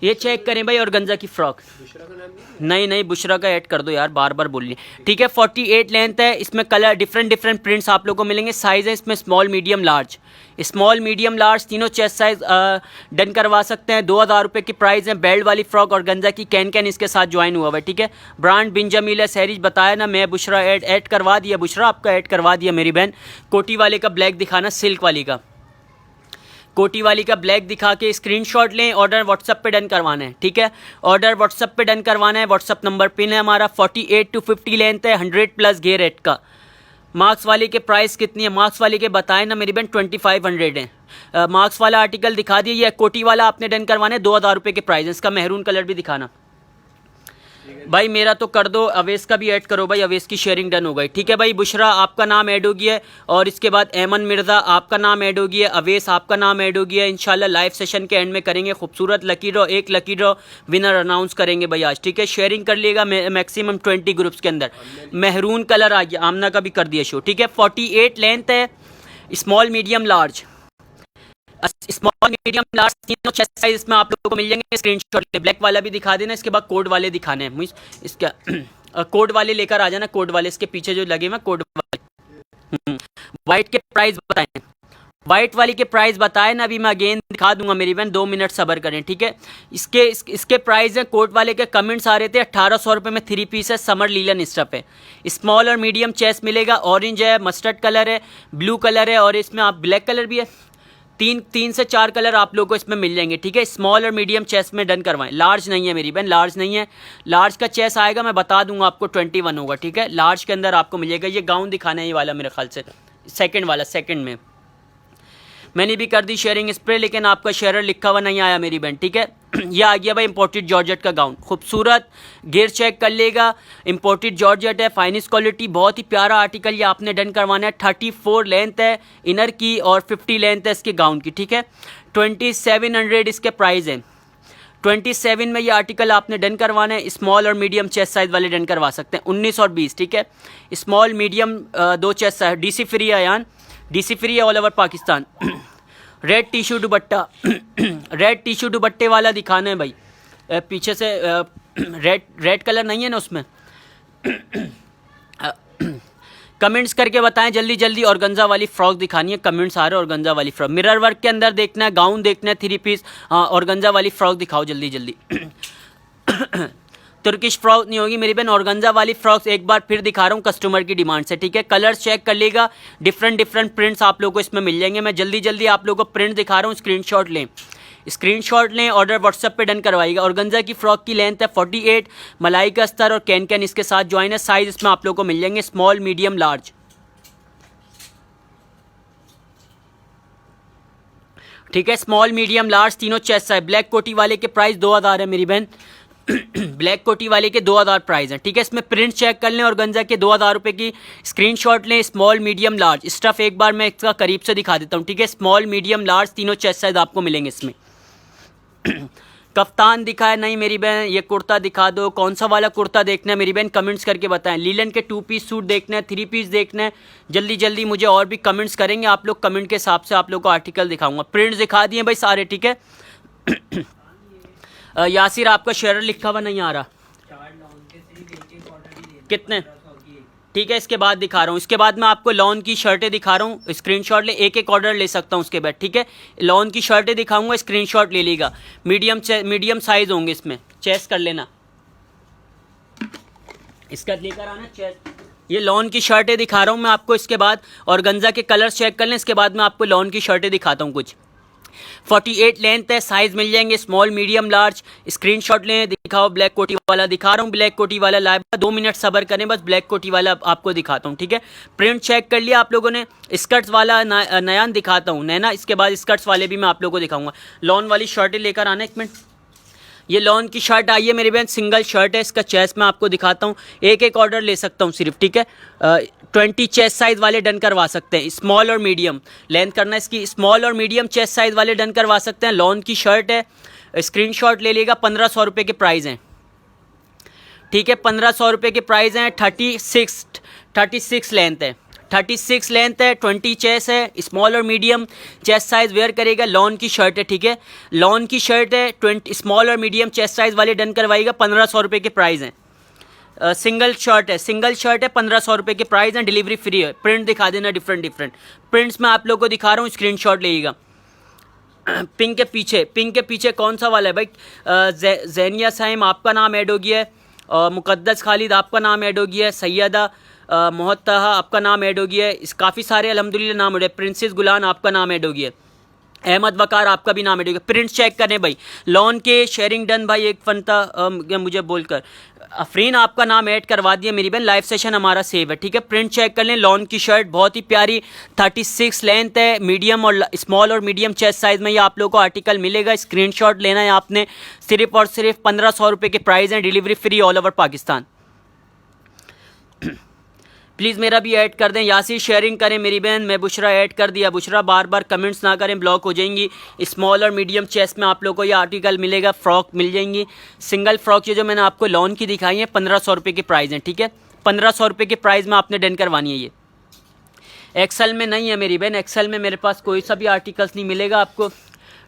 ये चेक करें भाई ऑर्गेन्जा की फ्रॉक। नहीं बुशरा का ऐड कर दो यार, बार बार बोलिए। ठीक है 48 लेंथ है, इसमें कलर डिफरेंट प्रिंट्स आप लोगों को मिलेंगे। साइज़ है इसमें small medium large, small medium large तीनों चेस्ट साइज डन करवा सकते हैं। 2000 रुपये की प्राइस है। बेल्ट वाली फ्रॉक ऑर्गेन्जा की कैन इसके साथ ज्वाइन हुआ हुआ है। ठीक है ब्रांड बिंजामिल है, सैरीज बताया ना मैं, बुशरा ऐड करवा दिया, बुशरा आपका ऐड करवा दिया मेरी बहन। कोटी वाले का ब्लैक दिखाना, सिल्क वाली का, कोटी वाली का ब्लैक दिखा के स्क्रीनशॉट लें, ऑर्डर व्हाट्सअप पे डन करवाना है। ठीक है ऑर्डर व्हाट्सअप पे डन करवाना है, व्हाट्सअप नंबर पिन है हमारा। 48 to 50 लेंथ है, 100+ घेर रेट का। मार्क्स वाले के प्राइस कितनी है, मार्क्स वाले के बताएं ना मेरी बहन, 2500 है। मार्क्स वाला आर्टिकल दिखा दिया। ये कोटी वाला आपने डन करवाना है, 2000 रुपये के प्राइस है। इसका मेहरून कलर भी दिखाना भाई, मेरा तो कर दो, अवेश का भी ऐड करो भाई, अवेश की शेयरिंग डन हो गई। ठीक है भाई बुशरा आपका नाम ऐड हो गया है, और इसके बाद एमन मिर्ज़ा आपका नाम ऐड हो गया है, अवेश आपका नाम ऐड हो गया है। इंशाल्लाह लाइव सेशन के एंड में करेंगे खूबसूरत लकी ड्रॉ, एक लकी ड्रॉ विनर अनाउंस करेंगे भाई आज। ठीक है शेयरिंग कर लिएगा मैक्सिमम 20 ग्रुप्स के अंदर। मेहरून कलर आ गया, आमना का भी कर दिया शो। ठीक है 48 लेंथ है, small medium large, small medium large तीनों चेस्ट साइज इसमें आप लोगों को मिल जाएंगे। स्क्रीनशॉट ले, ब्लैक वाला भी दिखा देना, इसके बाद कोड वाले दिखाने हैं मुझे। इसका कोड वाले लेकर आ जाना, कोड वाले इसके पीछे जो लगे हुए कोड वाले। वाइट के प्राइस बताएं, वाइट वाली के प्राइस बताएं ना, अभी मैं अगेन दिखा दूंगा मेरी बहन, 2 मिनट सब्र करें। ठीक है इसके प्राइस है, कोट वाले के कमेंट्स आ रहे थे 1800 रुपये में 3 पीस है, समर लीलन स्टफ है। स्मॉल और मीडियम चेस्ट मिलेगा, ऑरेंज है, मस्टर्ड कलर है, ब्लू कलर है, और इसमें आप ब्लैक कलर भी है। तीन से 4 कलर आप लोगों को इसमें मिल जाएंगे। ठीक है स्मॉल और मीडियम चेस्ट में डन करवाएं। लार्ज नहीं है मेरी बहन, लार्ज नहीं है। लार्ज का चेस्ट आएगा, मैं बता दूंगा आपको, 21 होगा। ठीक है लार्ज के अंदर आपको मिलेगा। ये गाउन दिखाना है ये वाला, मेरे ख्याल से सेकंड वाला, सेकंड में मैंने भी कर दी शेयरिंग इस पर, लेकिन आपका शेयर लिखा हुआ नहीं आया मेरी बहन। ठीक है ये आ गया भाई इंपोर्टेड जॉर्जेट का गाउन, खूबसूरत, घेर चेक कर लेगा, इंपोर्टेड जॉर्जेट है, फाइनेस्ट क्वालिटी, बहुत ही प्यारा आर्टिकल। ये आपने डन करवाना है। 34 लेंथ है इनर की, और 50 लेंथ है इसके गाउन की। ठीक है 2700 इसके प्राइस है। 27 में ये आर्टिकल आपने डन करवाना है। स्मॉल और मीडियम चेस्ट साइज वाले डन करवा सकते हैं, 19 और 20। ठीक है small medium 2 chest size, DC free है यान, डीसी फ्री है all over Pakistan. Red tissue दुपट्टा, रेड टिश्यू दुपट्टे वाला दिखाना है भाई, पीछे से रेड कलर नहीं है ना उसमें। कमेंट्स करके बताएं जल्दी जल्दी, ऑर्गेन्जा वाली फ्रॉक दिखानी है, कमेंट्स आ रहे हैं ऑर्गेन्जा वाली फ्रॉक। मिरर वर्क के अंदर देखना है, गाउन देखना है, 3 पीस, ऑर्गेन्जा वाली फ्रॉक दिखाओ जल्दी जल्दी। तुर्किश फ्रॉक नहीं होगी मेरी बहन, ऑर्गेन्जा वाली फ्रॉक्स एक बार फिर दिखा रहा हूँ कस्टमर की डिमांड से। ठीक है कलर्स चेक कर लेगा, डिफरेंट प्रिंट्स आप लोगों को इसमें मिल जाएंगे। मैं जल्दी आप लोगों को प्रिंट दिखा रहा हूँ, स्क्रीनशॉट लें, ऑर्डर व्हाट्सएप पे डन करवाइएगा। ऑर्गेन्जा की फ्रॉक की लेंथ है 48, मलाई का अस्तर और कैन इसके साथ ज्वाइन है। साइज इसमें आप लोगों को मिल जाएंगे स्मॉल मीडियम लार्ज। ठीक है स्मॉल मीडियम लार्ज तीनों चेस्ट साइज। ब्लैक कोटी वाले के प्राइस 2000 है मेरी बहन, ब्लैक कोटी वाले के 2000 प्राइस है। ठीक है इसमें प्रिंट चेक कर लें, ऑर्गेन्जा के 2000 रुपये की स्क्रीनशॉट लें। स्मॉल मीडियम लार्ज स्टफ एक बार मैं इसका करीब से दिखा देता हूँ। ठीक है स्मॉल मीडियम लार्ज तीनों चेस्ट साइज आपको मिलेंगे इसमें। कफ्तान दिखाए नहीं मेरी बहन, ये कुर्ता दिखा दो, कौन सा वाला कुर्ता देखना है मेरी बहन कमेंट्स करके बताएं। लीलन के 2 पीस सूट देखना है, 3 पीस देखना है, जल्दी मुझे और भी कमेंट्स करेंगे आप लोग, कमेंट के हिसाब से आप लोग को आर्टिकल दिखाऊंगा। प्रिंट्स दिखा दिए भाई सारे। ठीक है यासिर आपका शेयर लिखा हुआ नहीं आ रहा, कितने? ठीक है इसके बाद दिखा रहा हूँ, इसके बाद मैं आपको लॉन की शर्टें दिखा रहा हूँ, स्क्रीनशॉट ले, एक ऑर्डर ले सकता हूँ उसके बाद। ठीक है लॉन की शर्टें दिखाऊंगा, स्क्रीनशॉट ले लीजिएगा। मीडियम साइज होंगे इसमें, चेस्ट कर लेना, इसका लेकर आना चेस्ट। ये लॉन की शर्टें दिखा रहा हूँ मैं आपको, इसके बाद ऑर्गेन्जा के कलर चेक कर लें, इसके बाद मैं आपको लॉन की शर्टें दिखाता हूँ कुछ। 48 लेंथ है, साइज मिल जाएंगे स्मॉल मीडियम लार्ज। स्क्रीनशॉट लें, दिखाओ। ब्लैक कोटी वाला दिखा रहा हूँ, ब्लैक कोटी वाला लाइव, 2 मिनट सब्र करें बस, ब्लैक कोटी वाला आपको दिखाता हूँ। ठीक है प्रिंट चेक कर लिया आप लोगों ने। स्कर्ट्स वाला नयान दिखाता हूँ, नैना, इसके बाद स्कर्ट्स वाले भी मैं आप लोगों को दिखाऊंगा। लॉन वाली शर्टें लेकर आना, 1 मिनट। ये लॉन की शर्ट आई है मेरी बहन, सिंगल शर्ट है, इसका चेस्ट मैं आपको दिखाता हूँ, एक ऑर्डर ले सकता हूँ सिर्फ। ठीक है 20 चेस्ट साइज वाले डन करवा सकते हैं, स्मॉल और मीडियम लेंथ करना इसकी, स्मॉल और मीडियम चेस्ट साइज वाले डन करवा सकते हैं। लॉन की शर्ट है, स्क्रीनशॉट ले लेगा, 1500 रुपये के प्राइस हैं। ठीक है 1500 रुपये के प्राइस हैं। 36 लेंथ है, 36 लेंथ है, 20 चेस्ट है, स्मॉल और मीडियम चेस्ट साइज वेयर करेगा। लॉन की शर्ट है, ठीक है, लॉन की शर्ट है, 20 स्मॉल और मीडियम चेस्ट साइज वाले डन करवाएगा। 1500 रुपये के प्राइस हैं। सिंगल शर्ट है, 1500 रुपये के प्राइस हैं, डिलीवरी फ्री है। प्रिंट दिखा देना, डिफरेंट प्रिंट्स मैं आप लोगों को दिखा रहा हूँ, स्क्रीनशॉट लीजिएगा। पिंक के पीछे कौन सा वाला है भाई? जैनिया साइम आपका नाम ऐड हो गया है, और मुकद्दस खालिद आपका नाम ऐड हो गया है, सैयदा मोहत्तहा आपका नाम ऐड हो गया है, इस काफ़ी सारे अल्हम्दुलिल्लाह नाम ऐड है। प्रिंसेस गुलान आपका नाम ऐड हो गया है, अहमद वकार आपका भी नाम ऐड हो गया। प्रिंट्स चेक करें भाई, लॉन के शेयरिंग डन भाई। एक फंता मुझे बोलकर अफरीन आपका नाम ऐड करवा दिया मेरी बहन, लाइव सेशन हमारा सेव है, ठीक है। प्रिंट चेक कर लें। लॉन की शर्ट बहुत ही प्यारी, 36 लेंथ है, मीडियम और स्मॉल और मीडियम चेस्ट साइज में ये आप लोगों को आर्टिकल मिलेगा। स्क्रीनशॉट लेना है आपने, सिर्फ और सिर्फ 1500 रुपये के प्राइस हैं, delivery free all over Pakistan. Please मेरा भी ऐड कर दें, यासी शेयरिंग करें मेरी बहन। मैं बुशरा ऐड कर दिया, बुशरा बार बार कमेंट्स ना करें, ब्लॉक हो जाएंगी। स्मॉल और मीडियम चेस्ट में आप लोगों को ये आर्टिकल मिलेगा, फ्रॉक मिल जाएंगी। सिंगल फ्रॉक ये जो मैंने आपको लॉन की दिखाई है 1500 रुपये के प्राइस हैं, ठीक है। 1500 रुपये के प्राइस में आपने डन करवानी है। ये एक्सेल में नहीं है मेरी बहन, एक्सेल में मेरे पास कोई सा भी आर्टिकल्स नहीं मिलेगा आपको।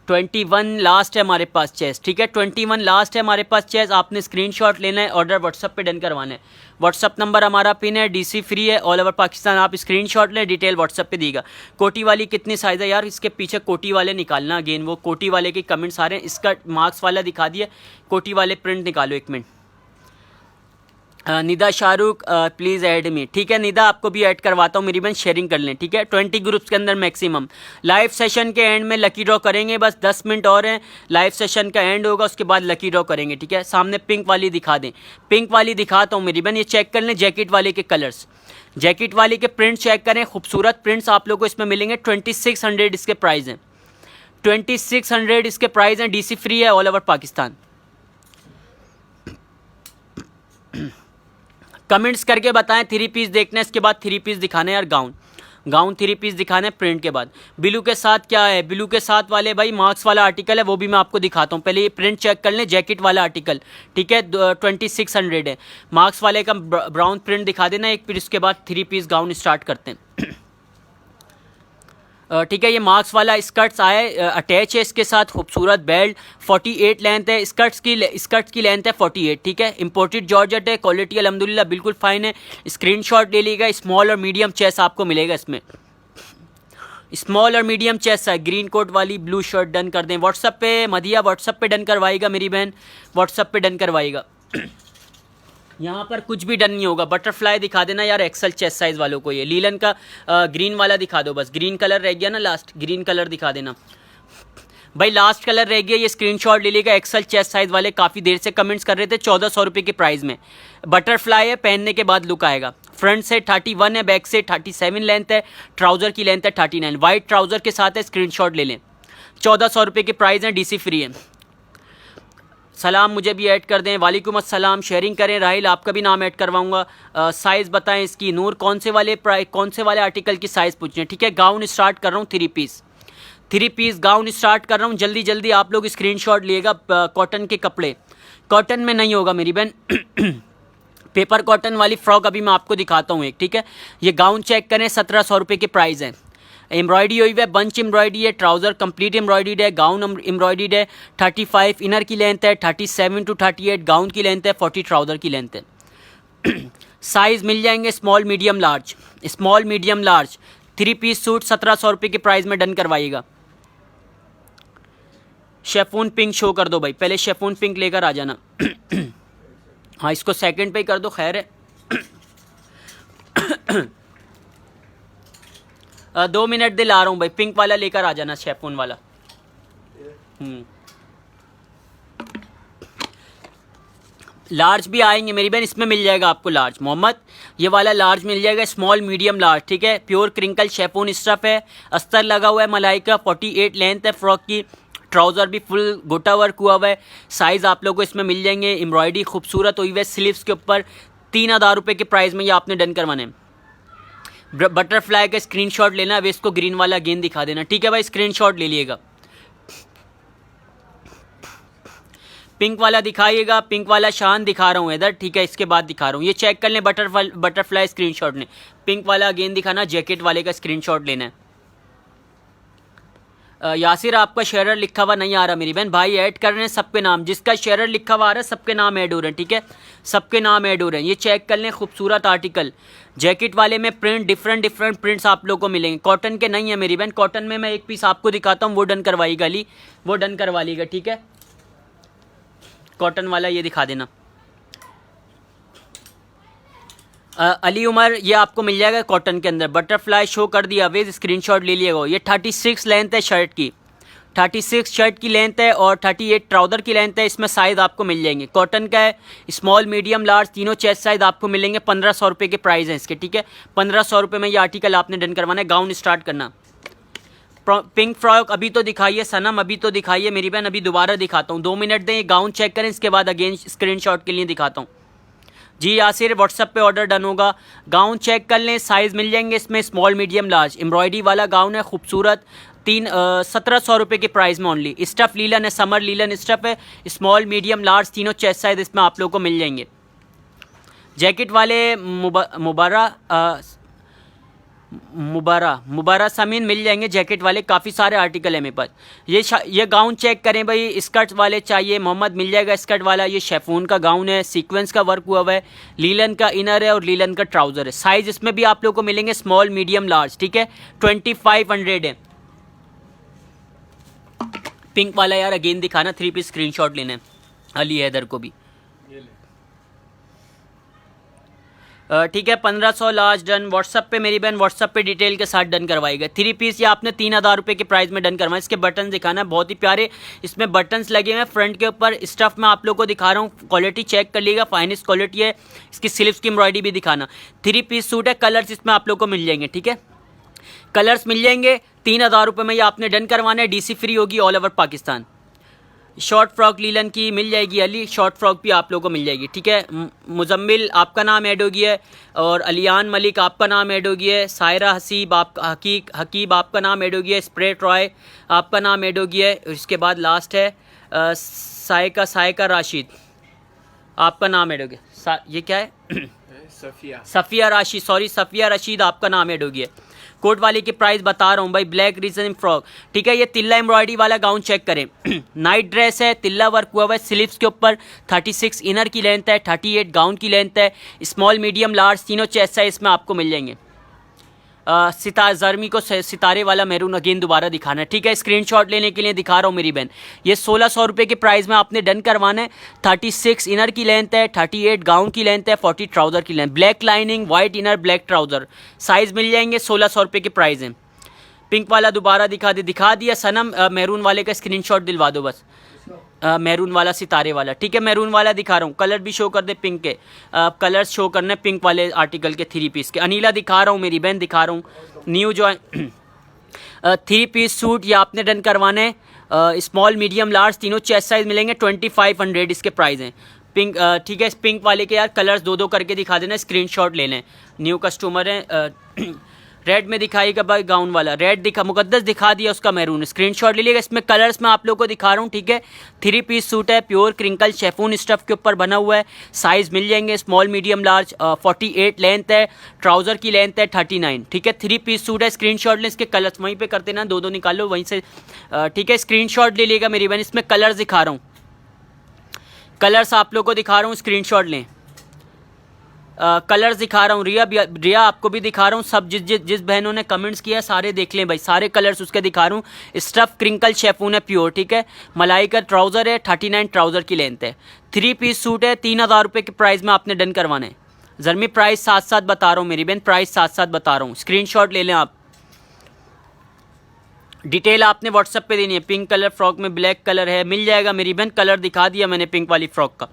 21 लास्ट है हमारे पास चेस्ट, ठीक है, 21 लास्ट है हमारे पास चेस्ट। आपने स्क्रीनशॉट लेना है, ऑर्डर व्हाट्सअप पे डन करवाना है। व्हाट्सअप नंबर हमारा पिन है, डीसी फ्री है ऑल ओवर पाकिस्तान। आप स्क्रीनशॉट लें, डिटेल व्हाट्सअप पे देगा। कोटी वाली कितनी साइज़ है यार? इसके पीछे कोटी वाले निकालना, अगेन वो कोटी वाले के कमेंट्स आ रहे हैं। इसका मार्क्स वाला दिखा दिया, कोटी वाले प्रिंट निकालो, एक minute. Nida Shahrukh please add me, ठीक है निदा, आपको भी ऐड करवाता हूँ मेरी बहन, शेयरिंग कर लें, ठीक है। 20 ग्रुप्स के अंदर मैक्सिमम। लाइव सेशन के एंड में लकी ड्रॉ करेंगे, बस 10 मिनट और हैं, लाइव सेशन का एंड होगा, उसके बाद लकी ड्रॉ करेंगे, ठीक है। सामने पिंक वाली दिखा दें, पिंक वाली दिखाता हूँ मेरी बहन, ये चेक कर लें। जैकेट वाले के कलर्स, जैकेट वाली के प्रिंट चेक करें, खूबसूरत प्रिंट्स आप लोग को इसमें मिलेंगे। 2600 इसके प्राइस हैं, 2600 इसके प्राइस हैं, डीसी फ्री है ऑल ओवर पाकिस्तान। कमेंट्स करके बताएं 3 पीस देखना है, इसके बाद 3 पीस दिखाना है यार, गाउन 3 पीस दिखाना है प्रिंट के बाद। ब्लू के साथ क्या है? ब्लू के साथ वाले भाई मार्क्स वाला आर्टिकल है, वो भी मैं आपको दिखाता हूँ। पहले ये प्रिंट चेक कर लें, जैकेट वाला आर्टिकल, ठीक है, 2600 है। मार्क्स वाले का ब्राउन प्रिंट दिखा देना एक, फिर इसके बाद 3 पीस गाउन स्टार्ट करते हैं, ठीक है। ये मार्क्स वाला स्कर्ट्स आए, अटैच है इसके साथ, खूबसूरत बेल्ट, 48 लेंथ है, स्कर्ट्स की लेंथ है 48, ठीक है। इंपोर्टेड जॉर्जेट है, क्वालिटी अल्हम्दुलिल्लाह बिल्कुल फाइन है। स्क्रीनशॉट ले लीजिएगा। स्मॉल और मीडियम चेस्ट आपको मिलेगा इसमें, स्मॉल और मीडियम चेस्ट है। ग्रीन कोट वाली ब्लू शर्ट डन कर दें व्हाट्सअप पे, मदिया व्हाट्सअप पे डन करवाएगा मेरी बहन, व्हाट्सअप पे डन करवाएगा। यहाँ पर कुछ भी डन नहीं होगा। बटरफ्लाई दिखा देना यार एक्सल चेस्ट साइज वालों को। ये लीलन का ग्रीन वाला दिखा दो, बस ग्रीन कलर रह गया ना, लास्ट ग्रीन कलर दिखा देना भाई, लास्ट कलर रह गया। ये स्क्रीनशॉट ले लेगा। एक्सल चेस्ट साइज वाले काफ़ी देर से कमेंट्स कर रहे थे, 1400 रुपये के प्राइस में। बटरफ्लाई है, पहनने के बाद लुक आएगा। फ्रंट से 31 है, बैक से 37 लेंथ है, ट्राउज़र की लेंथ है 39, वाइट ट्राउज़र के साथ है। स्क्रीनशॉट ले लें, 1400 रुपये के प्राइस हैं, डीसी फ्री है। सलाम, मुझे भी ऐड कर दें। वालेकुम अस्सलाम, शेयरिंग करें। राहिल आपका भी नाम ऐड करवाऊंगा। साइज़ बताएं इसकी। नूर कौन से वाले आर्टिकल की साइज़ पूछने, ठीक है। गाउन स्टार्ट कर रहा हूँ, 3 पीस गाउन स्टार्ट कर रहा हूँ। जल्दी जल्दी आप लोग स्क्रीनशॉट लिएगा। कॉटन के कपड़े, कॉटन में नहीं होगा मेरी बहन पेपर कॉटन वाली फ्रॉक अभी मैं आपको दिखाता हूँ एक, ठीक है। ये गाउन चेक करें, 1700 रुपये के प्राइस हैं। एम्ब्रॉयडरी हुई है, बंच एम्ब्रॉयडरी है, ट्राउज़र कंप्लीट एम्ब्रॉयडरी है, गाउन एम्ब्रॉयडरी है। 35 इनर की लेंथ है, 37 to 38 गाउन की लेंथ है, 40 ट्राउज़र की लेंथ है। साइज़ मिल जाएंगे small medium large, small medium large. 3 piece suit 1700 रुपये के प्राइस में डन करवाइएगा। शेफून पिंक शो कर दो भाई, पहले शेफून पिंक लेकर आ जाना हाँ, इसको सेकंड पे ही कर दो, खैर है 2 मिनट दिला रहा हूँ भाई। पिंक वाला लेकर आ जाना, शेफून वाला। लार्ज भी आएंगे मेरी बहन, इसमें मिल जाएगा आपको लार्ज। मोहम्मद, ये वाला लार्ज मिल जाएगा, स्मॉल मीडियम लार्ज, ठीक है। प्योर क्रिंकल शेफून स्टफ है, अस्तर लगा हुआ है मलाई का, 48 लेंथ है फ्रॉक की। ट्राउज़र भी फुल गोटा वर्क हुआ हुआ है। साइज़ आप लोगों को इसमें मिल जाएंगे। एम्ब्रॉयडरी खूबसूरत हुई है स्लीव्स के ऊपर। 3000 रुपये के प्राइस में ये आपने डन करवाने। बटरफ्लाई का स्क्रीनशॉट लेना है, वेस्ट को ग्रीन वाला गेंद दिखा देना, ठीक है भाई। स्क्रीनशॉट ले लिएगा। पिंक वाला दिखाइएगा, पिंक वाला शान दिखा रहा हूँ इधर, ठीक है। इसके बाद दिखा रहा हूँ, ये चेक कर लें, बटरफ्लाई स्क्रीनशॉट ने। पिंक वाला अगेन दिखाना, जैकेट वाले का स्क्रीनशॉट लेना है। यासिर आपका शेयर लिखा हुआ नहीं आ रहा मेरी बहन, भाई ऐड कर रहे हैं सबके नाम, जिसका शेयर लिखा हुआ आ रहा है सबके नाम ऐड हो रहे हैं, ठीक है, सबके नाम ऐड हो रहे हैं। ये चेक कर लें, खूबसूरत आर्टिकल। जैकेट वाले में प्रिंट डिफरेंट प्रिंट्स आप लोगों को मिलेंगे, कॉटन के नहीं है मेरी बहन। कॉटन में मैं एक पीस आपको दिखाता हूँ, वो डन करवाइएगा ली, वो डन करवा लीजिएगा, ठीक है। कॉटन वाला ये दिखा देना। अली उमर, ये आपको मिल जाएगा कॉटन के अंदर, बटरफ्लाई शो कर दिया, वेज स्क्रीनशॉट ले लिएगा। ये 36 लेंथ है शर्ट की, 36 शर्ट की लेंथ है और 38 ट्राउज़र की लेंथ है। इसमें साइज़ आपको मिल जाएंगे, कॉटन का है, स्मॉल मीडियम लार्ज तीनों चेस्ट साइज़ आपको मिलेंगे। 1500 रुपये के प्राइस हैं इसके, ठीक है। 1500 रुपये में ये आर्टिकल आपने डन करवाना है। गाउन स्टार्ट करना। पिंक फ्रॉक अभी तो दिखाइए सनम, अभी तो दिखाइए मेरी बहन, अभी दोबारा दिखाता हूँ, 2 मिनट दें, ये गाउन चेक करें, इसके बाद अगेन स्क्रीनशॉट के लिए दिखाता हूँ। जी यासिर, व्हाट्सअप पे ऑर्डर डन होगा। गाउन चेक कर लें, साइज़ मिल जाएंगे इसमें, स्मॉल मीडियम लार्ज। एम्ब्रॉयडरी वाला गाउन है, खूबसूरत, 1700 रुपये के प्राइस में ओनली। स्टफ़ लीलन है, समर लीलन स्टफ़ है, स्मॉल मीडियम लार्ज तीनों चेस्ट साइज़ इसमें आप लोगों को मिल जाएंगे। जैकेट वाले मुबारा समीन मिल जाएंगे, जैकेट वाले काफ़ी सारे आर्टिकल है मेरे पास। ये गाउन चेक करें भाई, स्कर्ट वाले चाहिए, मोहम्मद मिल जाएगा स्कर्ट वाला। ये शेफून का गाउन है, सीक्वेंस का वर्क हुआ हुआ है, लीलन का इनर है और लीलन का ट्राउज़र है। साइज़ इसमें भी आप लोग को मिलेंगे स्मॉल मीडियम लार्ज, ठीक है। 2500 है। पिंक वाला यार अगेन दिखाना, 3 पीस स्क्रीनशॉट लेना है, अली हैदर को भी, ठीक है। 1500 लास्ट डन। व्हाट्सअप पे मेरी बहन, व्हाट्सअप पे डिटेल के साथ डन करवाएगा। 3 पीस ये आपने 3000 रुपये के प्राइस में डन करवाए। इसके बटन दिखाना है, बहुत ही प्यारे इसमें बटन्स लगे हुए हैं फ्रंट के ऊपर। स्टफ में आप लोग को दिखा रहा हूँ, क्वालिटी चेक कर लीजिएगा, फाइनेस्ट क्वालिटी है। इसकी स्लीव्स की एम्ब्रॉयडरी भी दिखाना। 3 पीस सूट है, कलर्स इसमें आप लोग को मिल जाएंगे, ठीक है, कलर्स मिल जाएंगे। 3000 रुपये में ये आपने डन करवाना है, DC फ्री होगी all over Pakistan. Short frock linen की मिल जाएगी अली, शॉर्ट फ्रॉक भी आप लोगों को मिल जाएगी, ठीक है। मुजम्मिल आपका नाम ऐड हो गया है और अलियान मलिक आपका नाम ऐड हो गया है। सायरा हसीब हकीब आपका नाम ऐड हो गया है। स्प्रे ट्रॉय आपका नाम ऐड हो गया है। इसके बाद लास्ट है सायका राशिद आपका नाम ऐड हो गया। ये क्या है? सफ़िया राशिद, सॉरी सफ़िया रशीद आपका नाम ऐड हो गया। कोट वाले की प्राइस बता रहा हूँ भाई, ब्लैक रीजन फ्रॉक, ठीक है। ये तिल्ला एम्ब्रॉयडरी वाला गाउन चेक करें, नाइट ड्रेस है, तिल्ला वर्क हुआ है स्लीव्स के ऊपर। 36 इनर की लेंथ है, 38 गाउन की लेंथ है। स्मॉल मीडियम लार्ज तीनों चेस्ट साइज में आपको मिल जाएंगे। जर्मी को सितारे वाला मैरून अगेन दोबारा दिखाना है, ठीक है। स्क्रीनशॉट लेने के लिए दिखा रहा हूँ मेरी बहन। ये 1600 रुपये के प्राइस में आपने डन करवाना है। 36 इनर की लेंथ है, 38 गाउन की लेंथ है, 40 ट्राउज़र की length, black lining, white inner, black trouser, size मिल जाएंगे। 1600 रुपये के प्राइस हैं। पिंक वाला दोबारा दिखा दिया सनम। मैरून वाले का स्क्रीनशॉट दिलवा दो बस, मैरून वाला सितारे वाला, ठीक है। मैरून वाला दिखा रहा हूँ, कलर भी शो कर दे पिंक के, कलर्स शो करने पिंक वाले आर्टिकल के 3 पीस के। अनीला दिखा रहा हूँ मेरी बहन, दिखा रहा हूँ न्यू जो 3 पीस सूट ये आपने डन करवाने। स्मॉल मीडियम लार्ज तीनों चेस्ट साइज मिलेंगे। 2500 इसके प्राइस हैं। पिंक, ठीक है। पिंक वाले के यार कलर्स 2-2 करके दिखा देना, स्क्रीनशॉट ले लें, न्यू कस्टमर है। रेड में दिखाइएगा भाई, गाउन वाला रेड दिखा, मुकद्दस दिखा दिया उसका मैरून, स्क्रीनशॉट ले लीजिएगा। इसमें कलर्स मैं आप लोगों को दिखा रहा हूँ, ठीक है। 3 पीस सूट है, प्योर क्रिंकल शेफून स्टफ के ऊपर बना हुआ है। साइज़ मिल जाएंगे स्मॉल मीडियम लार्ज। 48 लेंथ है, ट्राउज़र की लेंथ है 39, ठीक है। 3 पीस सूट है, स्क्रीनशॉट लें। इसके कलर्स वहीं पे करते ना, 2-2 निकालो वहीं से, ठीक है। स्क्रीनशॉट ले लीजिएगा मेरी बहन। इसमें कलर्स दिखा रहा हूँ, कलर्स आप लोग को दिखा रहा हूँ, स्क्रीनशॉट लें। कलर्स दिखा रहा हूँ, रिया आपको भी दिखा रहा हूँ। सब जिस बहनों ने कमेंट्स किया सारे देख लें भाई, सारे कलर्स उसके दिखा रहा हूँ। स्टफ क्रिंकल शेफून है प्योर, ठीक है। मलाई का ट्राउज़र है, 39 ट्राउज़र की लेंथ है। 3 पीस सूट है, 3000 रुपये के प्राइस में आपने डन करवाना है। जर्मी प्राइस साथ बता रहा हूँ मेरी बहन, प्राइस साथ बता रहा हूँ, स्क्रीनशॉट ले लें आप। डिटेल आपने व्हाट्सएप पे देनी है। पिंक कलर फ्रॉक में ब्लैक कलर है, मिल जाएगा मेरी बहन। कलर दिखा दिया मैंने पिंक वाली फ्रॉक का,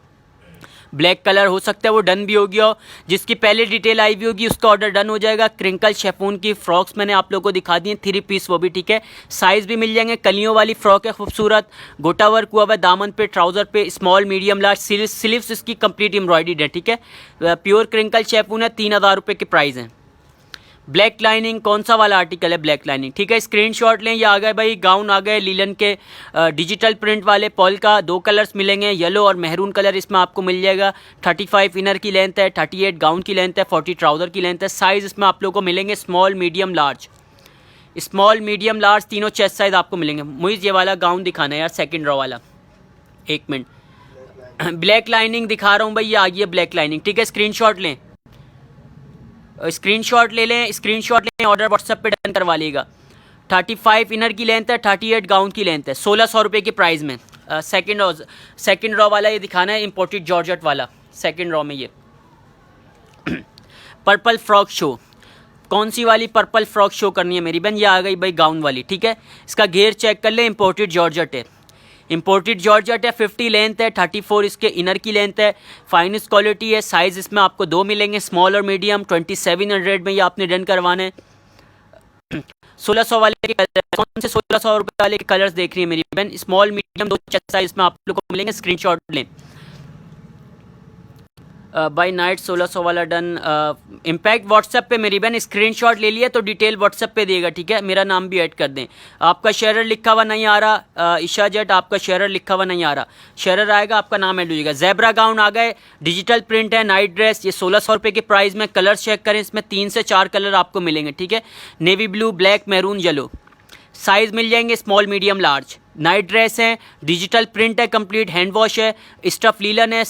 ब्लैक कलर हो सकता है वो डन भी हो गया हो। जिसकी पहले डिटेल आई हुई होगी उसका ऑर्डर डन हो जाएगा। क्रिंकल शेफून की फ्रॉक्स मैंने आप लोगों को दिखा दी हैं, 3 पीस वो भी, ठीक है। साइज़ भी मिल जाएंगे। कलियों वाली फ्रॉक है, खूबसूरत गोटा वर्क हुआ है दामन पे, ट्राउज़र पे, स्मॉल मीडियम लार्ज, स्लीव्स इसकी कंप्लीट एम्ब्रॉयडरी है, ठीक है। प्योर क्रिंकल शेफून है, 3000 रुपये के प्राइस हैं। ब्लैक लाइनिंग कौन सा वाला आर्टिकल है, ब्लैक लाइनिंग, ठीक है। स्क्रीनशॉट लें। ये आ गए भाई गाउन आ गए लीलन के डिजिटल प्रिंट वाले पॉल का, 2 कलर्स मिलेंगे, येलो और मेहरून कलर इसमें आपको मिल जाएगा। 35 इनर की लेंथ है, 38 गाउन की लेंथ है, 40 ट्राउज़र की लेंथ है। साइज़ इसमें आप लोगों को मिलेंगे small medium large, small medium large तीनों चेस्ट साइज़ आपको मिलेंगे। मुझे ये वाला गाउन दिखाना है यार, सेकेंड रो वाला, एक मिनट। ब्लैक लाइनिंग दिखा रहा हूँ भाई, ये आ गई है ब्लैक लाइनिंग, ठीक है। स्क्रीनशॉट लें, स्क्रीनशॉट ले लें, स्क्रीनशॉट लें, ऑर्डर व्हाट्सएप पे डन करवा लीजिएगा। 35 इनर की लेंथ है, 38 गाउन की लेंथ है, 1600 रुपये की प्राइस में। सेकंड रॉ वाला ये दिखाना है, इम्पोर्टेड जॉर्जेट वाला, सेकंड रॉ में ये पर्पल फ्रॉक शो। कौन सी वाली पर्पल फ्रॉक शो करनी है मेरी बहन? ये आ गई भाई गाउन वाली, ठीक है। इसका घेर चेक कर ले, इम्पोर्टेड जॉर्जेट है, इम्पोर्टेड जॉर्जेट है। 50 लेंथ है, 34 इसके इनर की लेंथ है, फाइनेस्ट क्वालिटी है। साइज़ इसमें आपको 2 मिलेंगे, स्मॉल और मीडियम। 2700 में ये आपने डन करवाना है। 1600 वाले के कलर, कौन से 1600 रुपये वाले के कलर्स देख रही है मेरी बहन? स्मॉल मीडियम 2 साइज में आप लोग को मिलेंगे। स्क्रीनशॉट लें। बाई नाइट 1600 वाला डन। इम्पैक्ट व्हाट्सएप पे मेरी बहन स्क्रीनशॉट ले लिया तो डिटेल व्हाट्सएप पे देगा, ठीक है। मेरा नाम भी ऐड कर दें। आपका शेयर लिखा हुआ नहीं आ रहा, ईशा जेट आपका शेयर लिखा हुआ नहीं आ रहा, शेयर आएगा आपका नाम ऐड हो जाएगा। ज़ेब्रा गाउन आ गए, डिजिटल प्रिंट है, नाइट ड्रेस, ये 1600 रुपये के प्राइस में। कलर चेक करें, इसमें 3 से 4 कलर आपको मिलेंगे, ठीक है। Navy blue, black, maroon, yellow. Size मिल जाएंगे small medium large. Night dress है, डिजिटल प्रिंट है, कंप्लीट हैंड वॉश है, स्टफ लीलन है,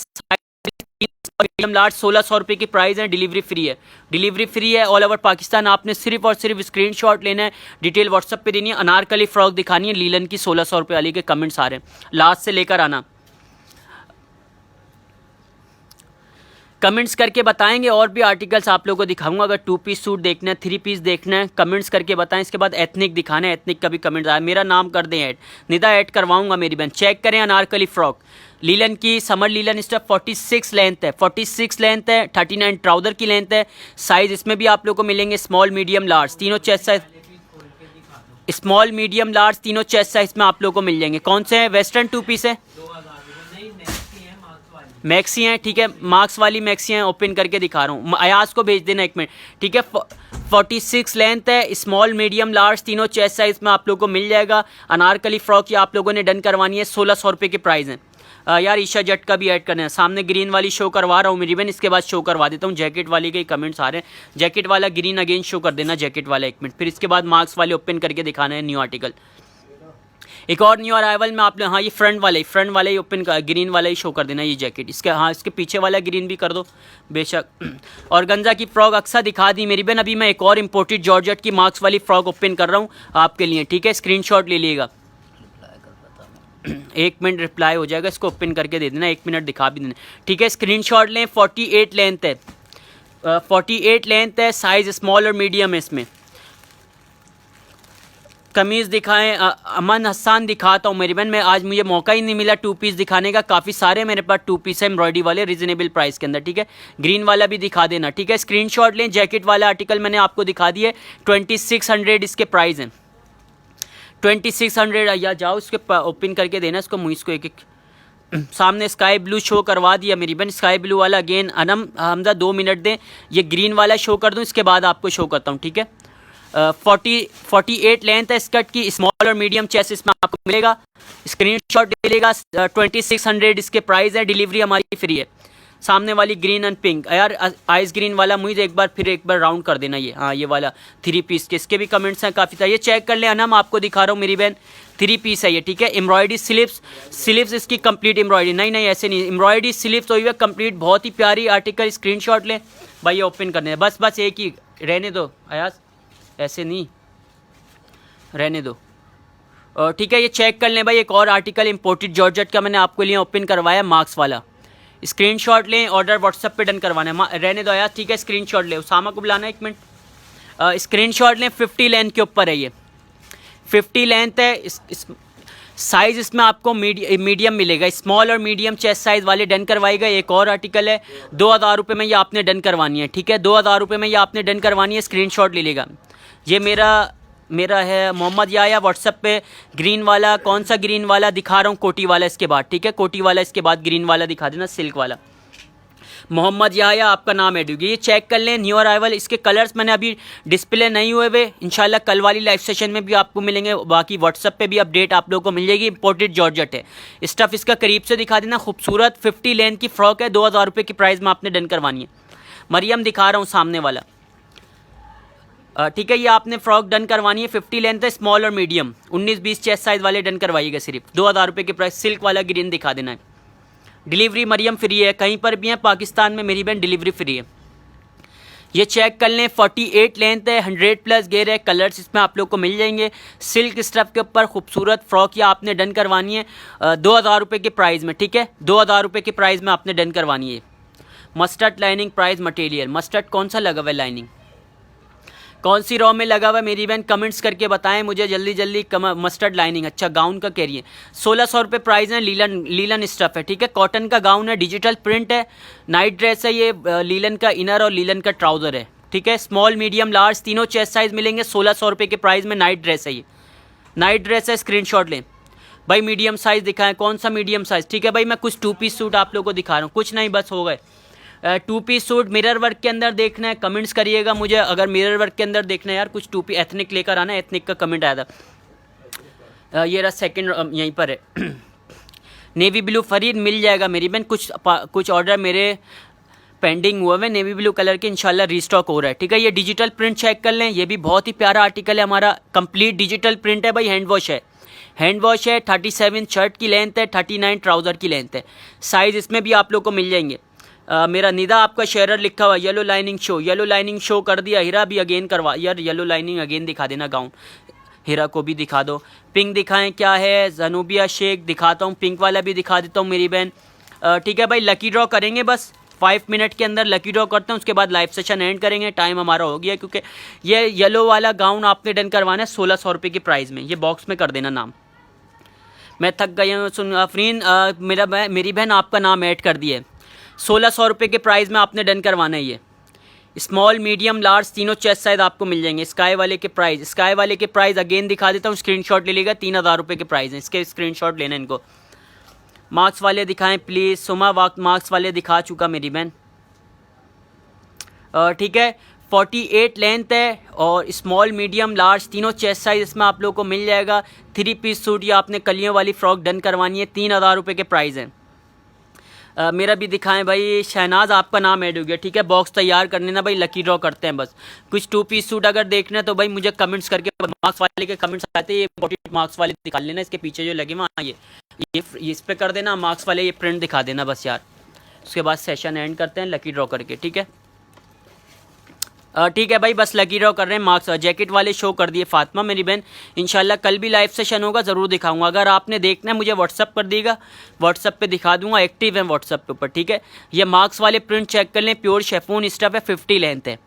मीडियम लार्ज। 1600 रुपये की प्राइस है, डिलीवरी फ्री है, डिलीवरी फ्री है ऑल ओवर पाकिस्तान। आपने सिर्फ और सिर्फ स्क्रीनशॉट लेना है, डिटेल व्हाट्सएप पे देनी है। अनारकली फ्रॉक दिखानी है लीलन की, 1600 रुपये वाली के कमेंट्स आ रहे हैं, लास्ट से लेकर आना। कमेंट्स करके बताएंगे, और भी आर्टिकल्स आप लोगों को दिखाऊंगा। अगर 2 पीस सूट देखना है, 3 पीस देखना है, कमेंट्स करके बताएं। इसके बाद एथनिक दिखाना है, एथनिक का भी कमेंट्स आया, मेरा नाम कर दें ऐड, निदा ऐड करवाऊंगा मेरी बहन। चेक करें अनारकली फ्रॉक लीलन की, समर लीलन स्टफ, 46 लेंथ है, 46 लेंथ है, 39 ट्राउज़र की लेंथ है। साइज़ इसमें भी आप लोगों को मिलेंगे स्मॉल मीडियम लार्ज, तीनों chest size, small medium large तीनों चेस्ट साइज में आप लोगों को मिल जाएंगे। कौन से हैं? वेस्टर्न 2 पीस है, मैक्सी हैं, ठीक है। मार्क्स वाली मैक्सी हैं, ओपन करके दिखा रहा हूँ, अयाज को भेज देना 1 मिनट, ठीक है। 46 लेंथ है, स्मॉल मीडियम लार्ज तीनों चेस्ट साइज में आप लोगों को मिल जाएगा। अनारकली फ्रॉक ये आप लोगों ने डन करवानी है, 1600 रुपये की प्राइस है। यार ईशा जट का भी ऐड करना है। सामने ग्रीन वाली शो करवा रहा हूँ मेरी बहन, इसके बाद शो करवा देता हूँ जैकेट वाली के कमेंट्स आ रहे हैं। जैकेट वाला ग्रीन अगेन शो कर देना, जैकेट वाला 1 मिनट, फिर इसके बाद मार्क्स वाले ओपन करके दिखाना है न्यू आर्टिकल। एक और न्यू अराइवल में आपने, हाँ ये फ्रंट वाले ही ओपन कर, ग्रीन वाला ही शो कर देना ये जैकेट। इसके हाँ इसके पीछे वाला ग्रीन भी कर दो बेशक। और गंजा की फ्रॉक अक्सर दिखा दी मेरी बहन। अभी मैं एक और इम्पोर्टेड जॉर्जेट की मार्क्स वाली फ्रॉक ओपन कर रहा हूँ आपके लिए, ठीक है। स्क्रीनशॉट ले लीजिएगा, 1 मिनट रिप्लाई हो जाएगा, इसको ओपन करके दे देना, 1 मिनट दिखा भी देना, ठीक है। स्क्रीनशॉट लें। 48 लेंथ है, 48 लेंथ है, साइज़ स्मॉल और मीडियम है इसमें। कमीज़ दिखाएं, अमन हसन दिखाता हूँ मेरी बहन। मैं आज मुझे मौका ही नहीं मिला 2 पीस दिखाने का, काफ़ी सारे मेरे पास 2 पीस है एम्ब्रॉयडरी वाले रिजनेबल प्राइस के अंदर, ठीक है। ग्रीन वाला भी दिखा देना, ठीक है। स्क्रीनशॉट लें। जैकेट वाला आर्टिकल मैंने आपको दिखा दिए, 2600 इसके प्राइस हैं, 2600। या जाओ इसके ओपन करके देना इसको, मुझ को एक सामने स्काई ब्लू शो करवा दिया मेरी बहन, स्काई ब्लू वाला अगेन। अनम हमजा 2 मिनट दें, ये ग्रीन वाला शो कर दूँ, इसके बाद आपको शो करता हूँ, ठीक है। 48 लेंथ है स्कर्ट की, स्मॉल और मीडियम चेस्ट इसमें आपको मिलेगा। स्क्रीनशॉट ले लेगा, 2600 इसके प्राइस है, डिलीवरी हमारी फ्री है। सामने वाली ग्रीन एंड पिंक, यार आइस ग्रीन वाला मुझे एक बार राउंड कर देना ये, हाँ ये वाला 3 पीस के, इसके भी कमेंट्स हैं काफ़ी सारे, ये चेक कर ले। अनम आपको दिखा रहा हूँ मेरी बहन, 3 पीस है ये, ठीक है। एम्ब्रॉयडरी स्लीव्स इसकी कंप्लीट एम्ब्रॉयडरी, नहीं ऐसे नहीं, एम्ब्रॉयडरी स्लीव्स हुई है कंप्लीट, बहुत ही प्यारी आर्टिकल। स्क्रीनशॉट ले भाई, ये ओपन करने है, बस एक ही रहने दो अयाज, ऐसे नहीं रहने दो, ठीक है। ये चेक कर लें भाई, एक और आर्टिकल इम्पोर्टेड जॉर्जेट का मैंने आपके लिए ओपन करवाया, मार्क्स वाला। स्क्रीनशॉट लें, ऑर्डर व्हाट्सएप पे डन करवाना है, रहने दो यार, ठीक है। स्क्रीनशॉट ले, उसामा को बुलाना है 1 मिनट। स्क्रीनशॉट लें, 50 लेंथ के ऊपर है ये, 50 लेंथ है। साइज़ इसमें आपको मीडियम मिलेगा, स्मॉल और मीडियम चेस्ट साइज़ वाले डन करवाएगा। एक और आर्टिकल है, 2000 रुपये में ये आपने डन करवानी है, ठीक है। 2000 रुपये में ये आपने डन करवानी है, स्क्रीनशॉट ले लेगा। ये मेरा है मोहम्मद याया, व्हाट्सएप पे ग्रीन वाला, कौन सा ग्रीन वाला दिखा रहा हूँ, कोटी वाला इसके बाद, ठीक है। कोटी वाला इसके बाद ग्रीन वाला दिखा देना, सिल्क वाला। मोहम्मद याया आपका नाम ऐड हो गया। ये चेक कर लें, न्यू अराइवल। इसके कलर्स मैंने अभी डिस्प्ले नहीं हुए हुए, इंशाल्लाह कल वाली लाइव सेशन में भी आपको मिलेंगे। बाकी व्हाट्सअप पे भी अपडेट आप लोगों को मिल जाएगी। इंपोर्टेड जॉर्जेट है। स्टफ़ इसका करीब से दिखा देना। खूबसूरत 50 लेंथ की फ्रॉक है, 2000 रुपये की प्राइस में आपने डन करवानी है। मरियम दिखा रहा हूँ सामने वाला, ठीक है। ये आपने फ्रॉक डन करवानी है, 50 लेंथ है, स्मॉल और मीडियम, 19-20 चेस्ट साइज़ वाले डन करवाइएगा। सिर्फ 2000 रुपये की प्राइस। सिल्क वाला ग्रीन दिखा देना है। डिलीवरी मरियम फ्री है, कहीं पर भी है पाकिस्तान में मेरी बहन डिलीवरी फ्री है। ये चेक कर लें, 48 लेंथ है, 100+ घेर है। कलर्स इसमें आप लोग को मिल जाएंगे। सिल्क स्टफ के ऊपर खूबसूरत फ्रॉक ये आपने डन करवानी है 2000 रुपये के प्राइस में, ठीक है। 2000 रुपये के प्राइस में आपने डन करवानी है। Mustard lining price material, mustard कौन सा लगा हुआ है लाइनिंग, कौन सी रॉ में लगा हुआ है मेरी बहन कमेंट्स करके बताएं मुझे जल्दी जल्दी। मस्टर्ड लाइनिंग, अच्छा गाउन का कह रही है। 1600 रुपये प्राइस है। लीलन स्टफ़ है, ठीक है। कॉटन का गाउन है, डिजिटल प्रिंट है, नाइट ड्रेस है। ये लीलन का इनर और लीलन का ट्राउज़र है, ठीक है। स्मॉल मीडियम लार्ज तीनों चेस्ट साइज़ मिलेंगे। 1600 रुपये के प्राइस में नाइट ड्रेस है। ये नाइट ड्रेस है, स्क्रीनशॉट लें भाई। मीडियम साइज़ दिखाएं, कौन सा मीडियम साइज़, ठीक है भाई। मैं कुछ 2 पीस सूट आप लोगों को दिखा रहा हूँ, कुछ नहीं बस हो गए। 2 पीस सूट मिरर वर्क के अंदर देखना है, कमेंट्स करिएगा मुझे। अगर मिरर वर्क के अंदर देखना है यार, कुछ 2 पीस एथनिक लेकर आना। एथनिक का कमेंट आया था। ये रहा सेकंड, यहीं पर है। नेवी ब्लू फरीद मिल जाएगा मेरी बहन। कुछ ऑर्डर मेरे पेंडिंग हुए हैं नेवी ब्लू कलर के, इंशाल्लाह रीस्टॉक हो रहा है, ठीक है। ये डिजिटल प्रिंट चेक कर लें, ये भी बहुत ही प्यारा आर्टिकल है हमारा। कंप्लीट डिजिटल प्रिंट है भाई, हैंड वॉश है। हैंड वॉश है। 37 शर्ट की लेंथ है, 39 ट्राउज़र की लेंथ है। साइज़ इसमें भी आप लोग को मिल जाएंगे। मेरा निदा आपका शेयर लिखा हुआ, yellow lining show, yellow lining show कर दिया। हीरा भी अगेन करवा यार, येलो लाइनिंग अगेन दिखा देना गाउन। हीरा को भी दिखा दो। पिंक दिखाएं क्या है, जनूबिया शेख दिखाता हूँ, पिंक वाला भी दिखा देता हूँ मेरी बहन, ठीक है भाई। लकी ड्रॉ करेंगे बस 5 मिनट के अंदर लकी ड्रॉ करते हैं, उसके बाद लाइव सेशन एंड करेंगे। टाइम हमारा हो गया, क्योंकि ये येलो वाला गाउन आपने डन करवाना है 1600 रुपये की प्राइस में। ये बॉक्स में कर देना नाम। मैं थक गई हूँ सुन आफरीन, मेरी बहन आपका नाम ऐड कर दिया है। 1600 रुपये के प्राइस में आपने डन करवाना है। ये स्मॉल मीडियम लार्ज तीनों चेस्ट साइज आपको मिल जाएंगे। स्काई वाले के प्राइस अगेन दिखा देता हूँ, स्क्रीनशॉट ले लीजिएगा। 3000 रुपये के प्राइस हैं, इसके स्क्रीनशॉट लेना इनको। मार्क्स वाले दिखाएं प्लीज़। सुमा मार्क्स वाले दिखा चुका मेरी बहन, ठीक है। 48 लेंथ है और स्मॉल मीडियम लार्ज तीनों चेस्ट साइज इसमें आप लोगों को मिल जाएगा। 3 पीस सूट या आपने कलियों वाली फ्रॉक डन करवानी है, 3000 रुपये के प्राइस हैं। मेरा भी दिखाएं भाई। शहनाज आपका नाम ऐड हो गया, ठीक है। बॉक्स तैयार करने ना भाई, लकी ड्रॉ करते हैं बस। कुछ 2 पीस सूट अगर देखना है तो भाई मुझे कमेंट्स करके, मार्क्स वाले के कमेंट्स आते हैं, ये 48 मार्क्स वाले दिखा लेना। इसके पीछे जो लगे वहाँ ये इस पे कर देना मार्क्स वाले, ये प्रिंट दिखा देना बस यार। उसके बाद सेशन एंड करते हैं लकी ड्रॉ करके, ठीक है। ठीक है भाई, बस लकी ड्रॉ कर रहे हैं। मार्क्स जैकेट वाले शो कर दिए फातिमा मेरी बहन। इंशाल्लाह कल भी लाइव सेशन होगा, ज़रूर दिखाऊंगा। अगर आपने देखना है मुझे व्हाट्सअप कर दीजिएगा, व्हाट्सअप पे दिखा दूंगा। एक्टिव है व्हाट्सअप के ऊपर, ठीक है। ये मार्क्स वाले प्रिंट चेक कर लें, प्योर शेफून स्टफ है, 50 लेंथ है।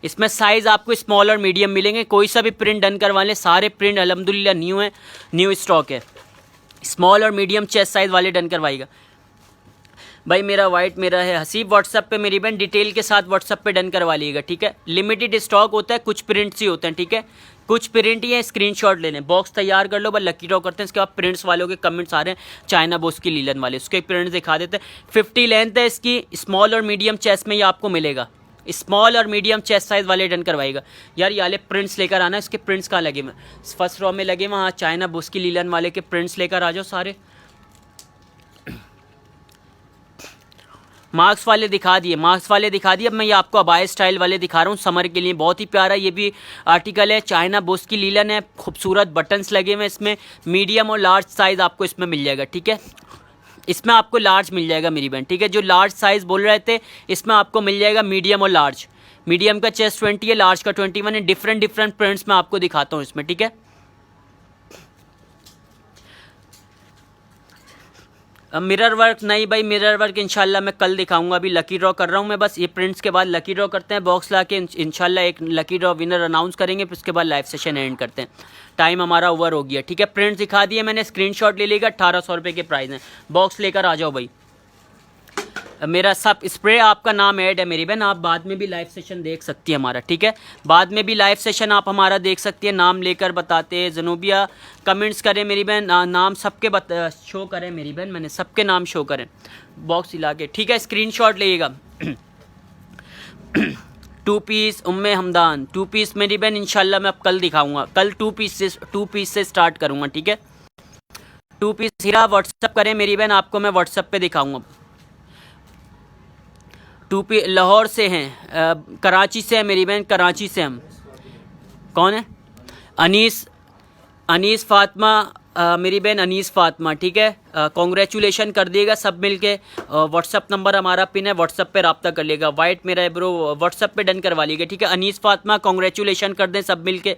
इसमें साइज़ आपको स्मॉल और मीडियम मिलेंगे। कोई सा भी प्रिंट डन करवा लें, सारे प्रिंट अल्हम्दुलिल्लाह न्यू है, न्यू स्टॉक है। स्मॉल और मीडियम चेस्ट साइज़ वाले डन करवाइएगा भाई। मेरा वाइट मेरा है हसीब, व्हाट्सअप पे मेरी बहन डिटेल के साथ व्हाट्सअप पे डन करवा लीजिएगा, ठीक है। लिमिटेड स्टॉक होता है, कुछ प्रिंट्स ही होते हैं, ठीक है। कुछ प्रिंट ही है, स्क्रीनशॉट ले लें। बॉक्स तैयार कर लो, बस लकी ड्रॉ करते हैं। इसके बाद प्रिंट्स वालों के कमेंट्स आ रहे हैं, चाइना बोस की लीलन वाले, उसके प्रिंट्स दिखा देते हैं। 50 लेंथ है इसकी, स्मॉल और मीडियम चेस्ट में ये आपको मिलेगा। स्मॉल और मीडियम चेस्ट साइज़ वाले डन करवाएगा यार। ये वाले प्रिंट्स लेकर आना। इसके प्रिंट्स कहाँ लगे हुए, फर्स्ट रो में लगे वहाँ। चाइना बोस की लीलन वाले के प्रिंट्स लेकर आ जाओ सारे। मार्क्स वाले दिखा दिए, अब मैं ये आपको अबाया स्टाइल वाले दिखा रहा हूँ समर के लिए। बहुत ही प्यारा ये भी आर्टिकल है। चाइना बोस की लीलन है, खूबसूरत बटन्स लगे हुए इसमें। मीडियम और लार्ज साइज़ आपको इसमें मिल जाएगा, ठीक है। इसमें आपको लार्ज मिल जाएगा मेरी बहन, ठीक है। जो लार्ज साइज़ बोल रहे थे, इसमें आपको मिल जाएगा मीडियम और लार्ज। मीडियम का चेस्ट 20 है, लार्ज का 21 है। डिफरेंट प्रिंट्स में आपको दिखाता हूँ इसमें, ठीक है। मिरर वर्क नहीं भाई, मिरर वर्क इंशाल्लाह मैं कल दिखाऊंगा। अभी लकी ड्रॉ कर रहा हूँ मैं, बस ये प्रिंट्स के बाद लकी ड्रॉ करते हैं। बॉक्स ला के इंशाल्लाह एक लकी ड्रॉ विनर अनाउंस करेंगे, फिर उसके बाद लाइव सेशन एंड करते हैं। टाइम हमारा ओवर हो गया, ठीक है। प्रिंट्स दिखा दिए मैंने, स्क्रीनशॉट ले लेगा। 1800 रुपये के प्राइस हैं। बॉक्स लेकर आ जाओ भाई। मेरा सब स्प्रे आपका नाम ऐड है मेरी बहन, आप बाद में भी लाइव सेशन देख सकती है हमारा, ठीक है। बाद में भी लाइव सेशन आप हमारा देख सकती है, नाम लेकर बताते हैं। जनूबिया कमेंट्स करें मेरी बहन, नाम सबके शो करें मेरी बहन, मैंने सबके नाम शो करें बॉक्स हिला के, ठीक है। स्क्रीनशॉट लीजिएगा। 2 पीस उम्मे हमदान, 2 पीस मेरी बहन इंशाल्लाह मैं अब कल दिखाऊंगा, कल 2 पीस से स्टार्ट करूंगा, ठीक है। 2 पीस हीरा व्हाट्सअप करें मेरी बहन, आपको मैं व्हाट्सअप पे दिखाऊंगा। 2 पीस लाहौर से हैं, कराची से है मेरी बहन, कराची से हम। कौन है? अनीस फातिमा, मेरी बहन अनीस फातिमा, ठीक है। कॉन्ग्रेचुलेशन कर दिएगा सब मिलके। व्हाट्सअप नंबर हमारा पिन है, व्हाट्सअप पे रब्ता कर लेगा। वाइट मेरा है ब्रो, व्हाट्सअप पे डन करवा लीजिएगा, ठीक है। अनीस फातिमा कॉन्ग्रेचुलेशन कर दें सब मिलके।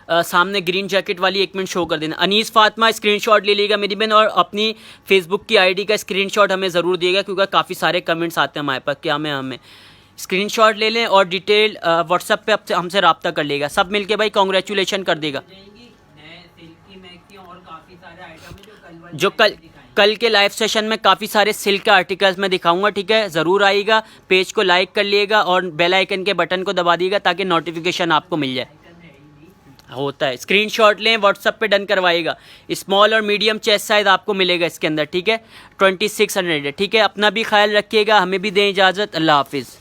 सामने ग्रीन जैकेट वाली 1 मिनट शो कर देना। अनीस फातिमा स्क्रीनशॉट ले लीजिएगा मेरी बहन, और अपनी फेसबुक की आईडी का स्क्रीनशॉट हमें ज़रूर दिएगा, क्योंकि काफ़ी सारे कमेंट्स आते हैं हमारे पास क्या हमें स्क्रीनशॉट ले लें और डिटेल व्हाट्सअप पे हमसे रब्ता कर लेगा सब मिलके भाई। कॉन्ग्रेचुलेशन कर देगा। जो कल के लाइव सेशन में काफ़ी सारे सिल्क के आर्टिकल्स मैं दिखाऊंगा, ठीक है। ज़रूर आइएगा, पेज को लाइक कर लिएगा और बेल आइकन के बटन को दबा दीजिएगा ताकि नोटिफिकेशन आपको मिल जाए। होता है, स्क्रीनशॉट लें, व्हाट्सअप पे डन करवाइएगा। स्मॉल और मीडियम चेस्ट साइज आपको मिलेगा इसके अंदर, ठीक है। 2600 है, ठीक है। अपना भी ख्याल रखिएगा, हमें भी दें इजाज़त। अल्लाह हाफिज़।